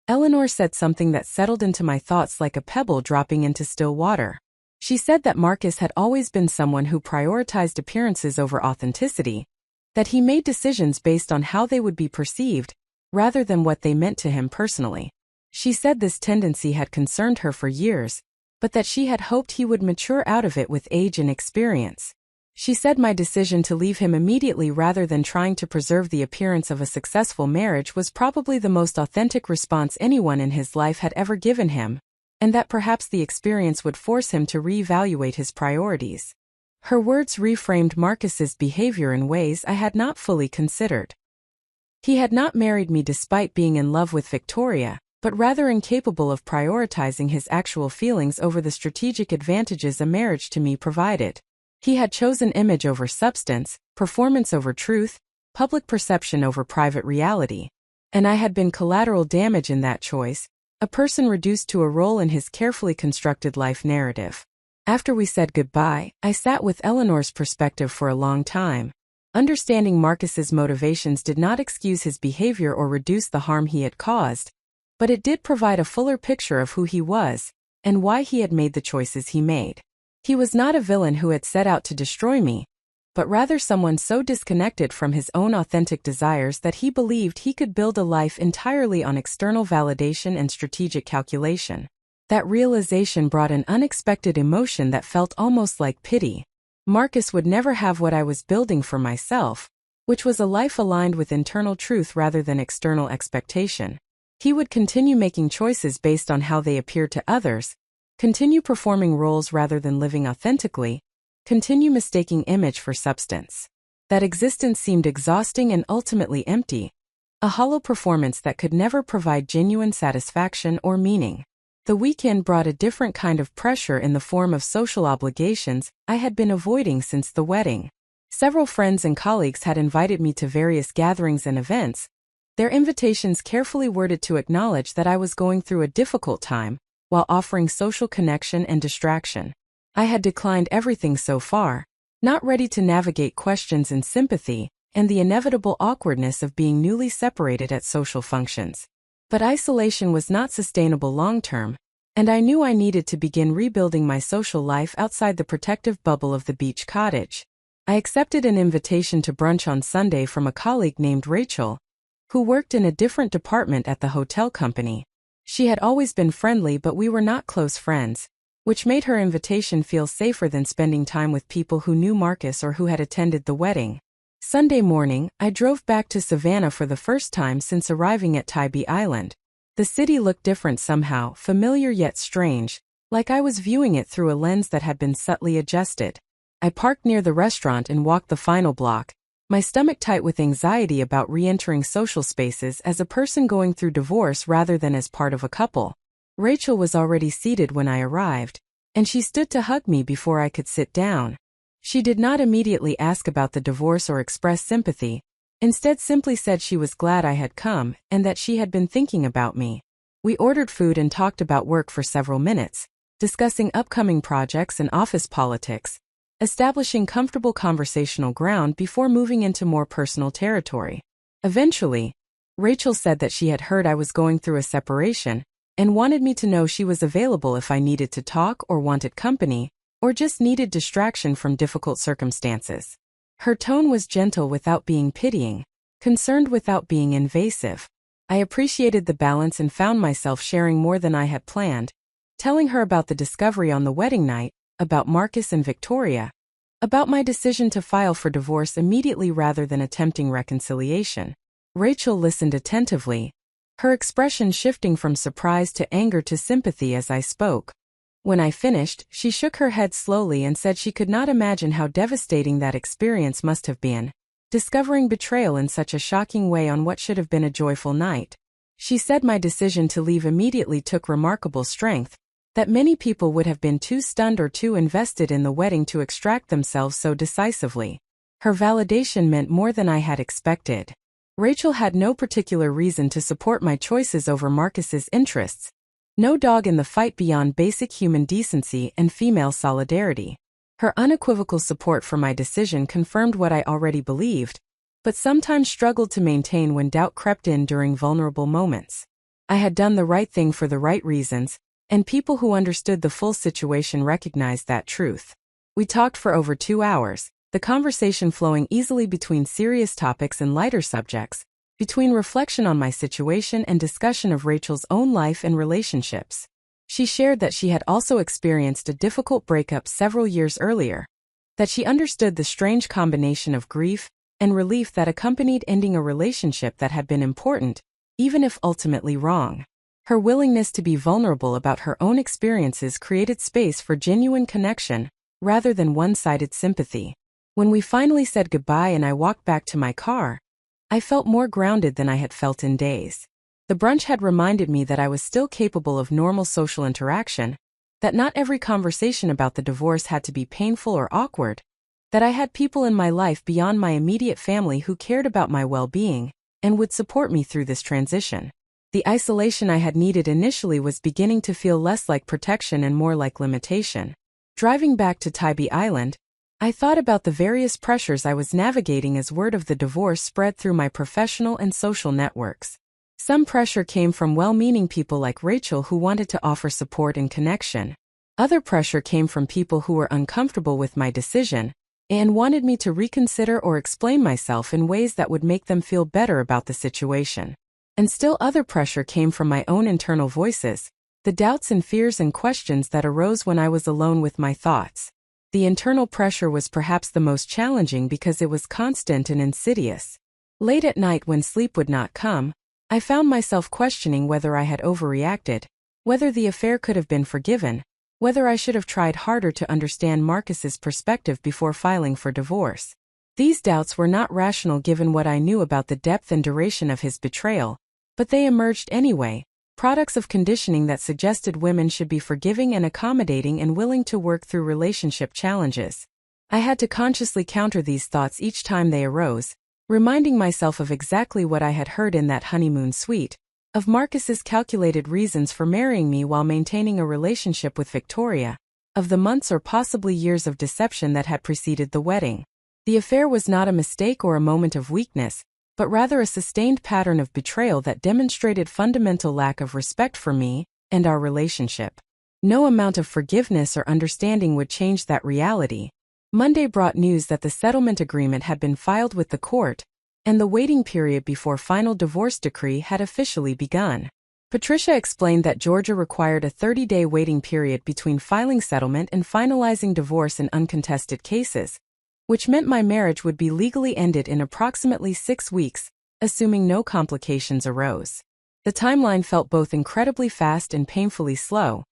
Eleanor said something that settled into my thoughts like a pebble dropping into still water. She said that Marcus had always been someone who prioritized appearances over authenticity, that he made decisions based on how they would be perceived, rather than what they meant to him personally. She said this tendency had concerned her for years, but that she had hoped he would mature out of it with age and experience. She said my decision to leave him immediately rather than trying to preserve the appearance of a successful marriage was probably the most authentic response anyone in his life had ever given him, and that perhaps the experience would force him to reevaluate his priorities. Her words reframed Marcus's behavior in ways I had not fully considered. He had not married me despite being in love with Victoria, but rather incapable of prioritizing his actual feelings over the strategic advantages a marriage to me provided. He had chosen image over substance, performance over truth, public perception over private reality. And I had been collateral damage in that choice, a person reduced to a role in his carefully constructed life narrative. After we said goodbye, I sat with Eleanor's perspective for a long time. Understanding Marcus's motivations did not excuse his behavior or reduce the harm he had caused, but it did provide a fuller picture of who he was and why he had made the choices he made. He was not a villain who had set out to destroy me, but rather someone so disconnected from his own authentic desires that he believed he could build a life entirely on external validation and strategic calculation. That realization brought an unexpected emotion that felt almost like pity. Marcus would never have what I was building for myself, which was a life aligned with internal truth rather than external expectation. He would continue making choices based on how they appeared to others, continue performing roles rather than living authentically, continue mistaking image for substance. That existence seemed exhausting and ultimately empty. a hollow performance that could never provide genuine satisfaction or meaning. The weekend brought a different kind of pressure in the form of social obligations I had been avoiding since the wedding. Several friends and colleagues had invited me to various gatherings and events, their invitations carefully worded to acknowledge that I was going through a difficult time, while offering social connection and distraction. I had declined everything so far, not ready to navigate questions and sympathy, and the inevitable awkwardness of being newly separated at social functions. But isolation was not sustainable long-term, and I knew I needed to begin rebuilding my social life outside the protective bubble of the beach cottage. I accepted an invitation to brunch on Sunday from a colleague named Rachel, who worked in a different department at the hotel company. She had always been friendly, but we were not close friends, which made her invitation feel safer than spending time with people who knew Marcus or who had attended the wedding. Sunday morning, I drove back to Savannah for the first time since arriving at Tybee Island. The city looked different somehow, familiar yet strange, like I was viewing it through a lens that had been subtly adjusted. I parked near the restaurant and walked the final block, my stomach tight with anxiety about re-entering social spaces as a person going through divorce rather than as part of a couple. Rachel was already seated when I arrived, and she stood to hug me before I could sit down. She did not immediately ask about the divorce or express sympathy, instead simply said she was glad I had come and that she had been thinking about me. We ordered food and talked about work for several minutes, discussing upcoming projects and office politics, establishing comfortable conversational ground before moving into more personal territory. Eventually, Rachel said that she had heard I was going through a separation and wanted me to know she was available if I needed to talk or wanted company, or just needed distraction from difficult circumstances. Her tone was gentle without being pitying, concerned without being invasive. I appreciated the balance and found myself sharing more than I had planned, telling her about the discovery on the wedding night, about Marcus and Victoria, about my decision to file for divorce immediately rather than attempting reconciliation. Rachel listened attentively, her expression shifting from surprise to anger to sympathy as I spoke. When I finished, she shook her head slowly and said she could not imagine how devastating that experience must have been, discovering betrayal in such a shocking way on what should have been a joyful night. She said my decision to leave immediately took remarkable strength, that many people would have been too stunned or too invested in the wedding to extract themselves so decisively. Her validation meant more than I had expected. Rachel had no particular reason to support my choices over Marcus's interests. No dog in the fight beyond basic human decency and female solidarity. Her unequivocal support for my decision confirmed what I already believed, but sometimes struggled to maintain when doubt crept in during vulnerable moments. I had done the right thing for the right reasons, and people who understood the full situation recognized that truth. We talked for over 2 hours, the conversation flowing easily between serious topics and lighter subjects, between reflection on my situation and discussion of Rachel's own life and relationships. She shared that she had also experienced a difficult breakup several years earlier, that she understood the strange combination of grief and relief that accompanied ending a relationship that had been important, even if ultimately wrong. Her willingness to be vulnerable about her own experiences created space for genuine connection, rather than one-sided sympathy. When we finally said goodbye and I walked back to my car, I felt more grounded than I had felt in days. The brunch had reminded me that I was still capable of normal social interaction, that not every conversation about the divorce had to be painful or awkward, that I had people in my life beyond my immediate family who cared about my well-being and would support me through this transition. The isolation I had needed initially was beginning to feel less like protection and more like limitation. Driving back to Tybee Island, I thought about the various pressures I was navigating as word of the divorce spread through my professional and social networks. Some pressure came from well-meaning people like Rachel who wanted to offer support and connection. Other pressure came from people who were uncomfortable with my decision and wanted me to reconsider or explain myself in ways that would make them feel better about the situation. And still other pressure came from my own internal voices, the doubts and fears and questions that arose when I was alone with my thoughts. The internal pressure was perhaps the most challenging because it was constant and insidious. Late at night when sleep would not come, I found myself questioning whether I had overreacted, whether the affair could have been forgiven, whether I should have tried harder to understand Marcus's perspective before filing for divorce. These doubts were not rational given what I knew about the depth and duration of his betrayal, but they emerged anyway, products of conditioning that suggested women should be forgiving and accommodating and willing to work through relationship challenges. I had to consciously counter these thoughts each time they arose, reminding myself of exactly what I had heard in that honeymoon suite, of Marcus's calculated reasons for marrying me while maintaining a relationship with Victoria, of the months or possibly years of deception that had preceded the wedding. The affair was not a mistake or a moment of weakness, but rather a sustained pattern of betrayal that demonstrated fundamental lack of respect for me and our relationship. No amount of forgiveness or understanding would change that reality. Monday brought news that the settlement agreement had been filed with the court, and the waiting period before final divorce decree had officially begun. Patricia explained that Georgia required a 30-day waiting period between filing settlement and finalizing divorce in uncontested cases, which meant my marriage would be legally ended in approximately 6 weeks, assuming no complications arose. The timeline felt both incredibly fast and painfully slow,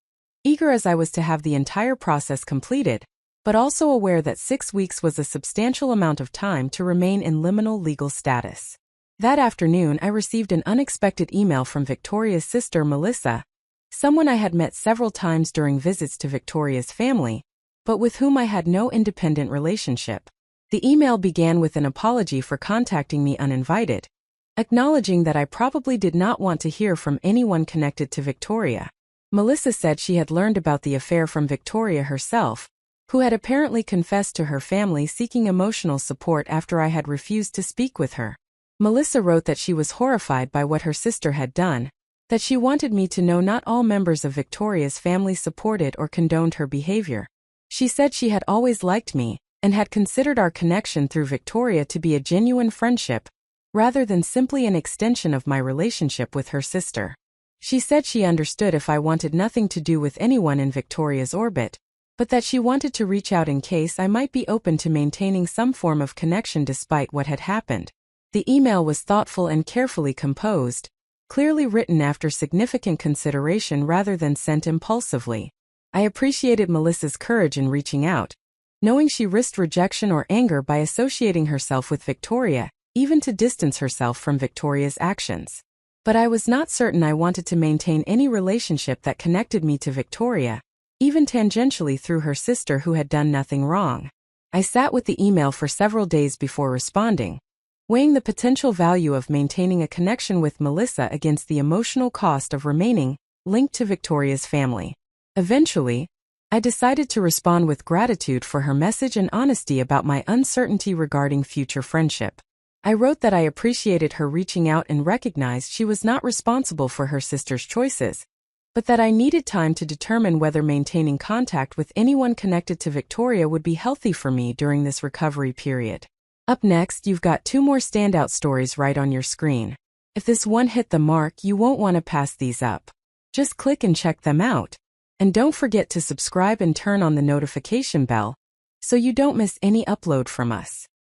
eager as I was to have the entire process completed, but also aware that 6 weeks was a substantial amount of time to remain in liminal legal status. That afternoon I received an unexpected email from Victoria's sister Melissa, someone I had met several times during visits to Victoria's family, but with whom I had no independent relationship. The email began with an apology for contacting me uninvited, acknowledging that I probably did not want to hear from anyone connected to Victoria. Melissa said she had learned about the affair from Victoria herself, who had apparently confessed to her family seeking emotional support after I had refused to speak with her. Melissa wrote that she was horrified by what her sister had done, that she wanted me to know not all members of Victoria's family supported or condoned her behavior. She said she had always liked me, and had considered our connection through Victoria to be a genuine friendship, rather than simply an extension of my relationship with her sister. She said she understood if I wanted nothing to do with anyone in Victoria's orbit, but that she wanted to reach out in case I might be open to maintaining some form of connection despite what had happened. The email was thoughtful and carefully composed, clearly written after significant consideration rather than sent impulsively. I appreciated Melissa's courage in reaching out, knowing she risked rejection or anger by associating herself with Victoria, even to distance herself from Victoria's actions. But I was not certain I wanted to maintain any relationship that connected me to Victoria, even tangentially through her sister who had done nothing wrong. I sat with the email for several days before responding, weighing the potential value of maintaining a connection with Melissa against the emotional cost of remaining linked to Victoria's family. Eventually, I decided to respond with gratitude for her message and honesty about my uncertainty regarding future friendship. I wrote that I appreciated her reaching out and recognized she was not responsible for her sister's choices, but that I needed time to determine whether maintaining contact with anyone connected to Victoria would be healthy for me during this recovery period. Up next, you've got 2 more standout stories right on your screen. If this one hit the mark, you won't want to pass these up. Just click and check them out. And don't forget to subscribe and turn on the notification bell so you don't miss any upload from us.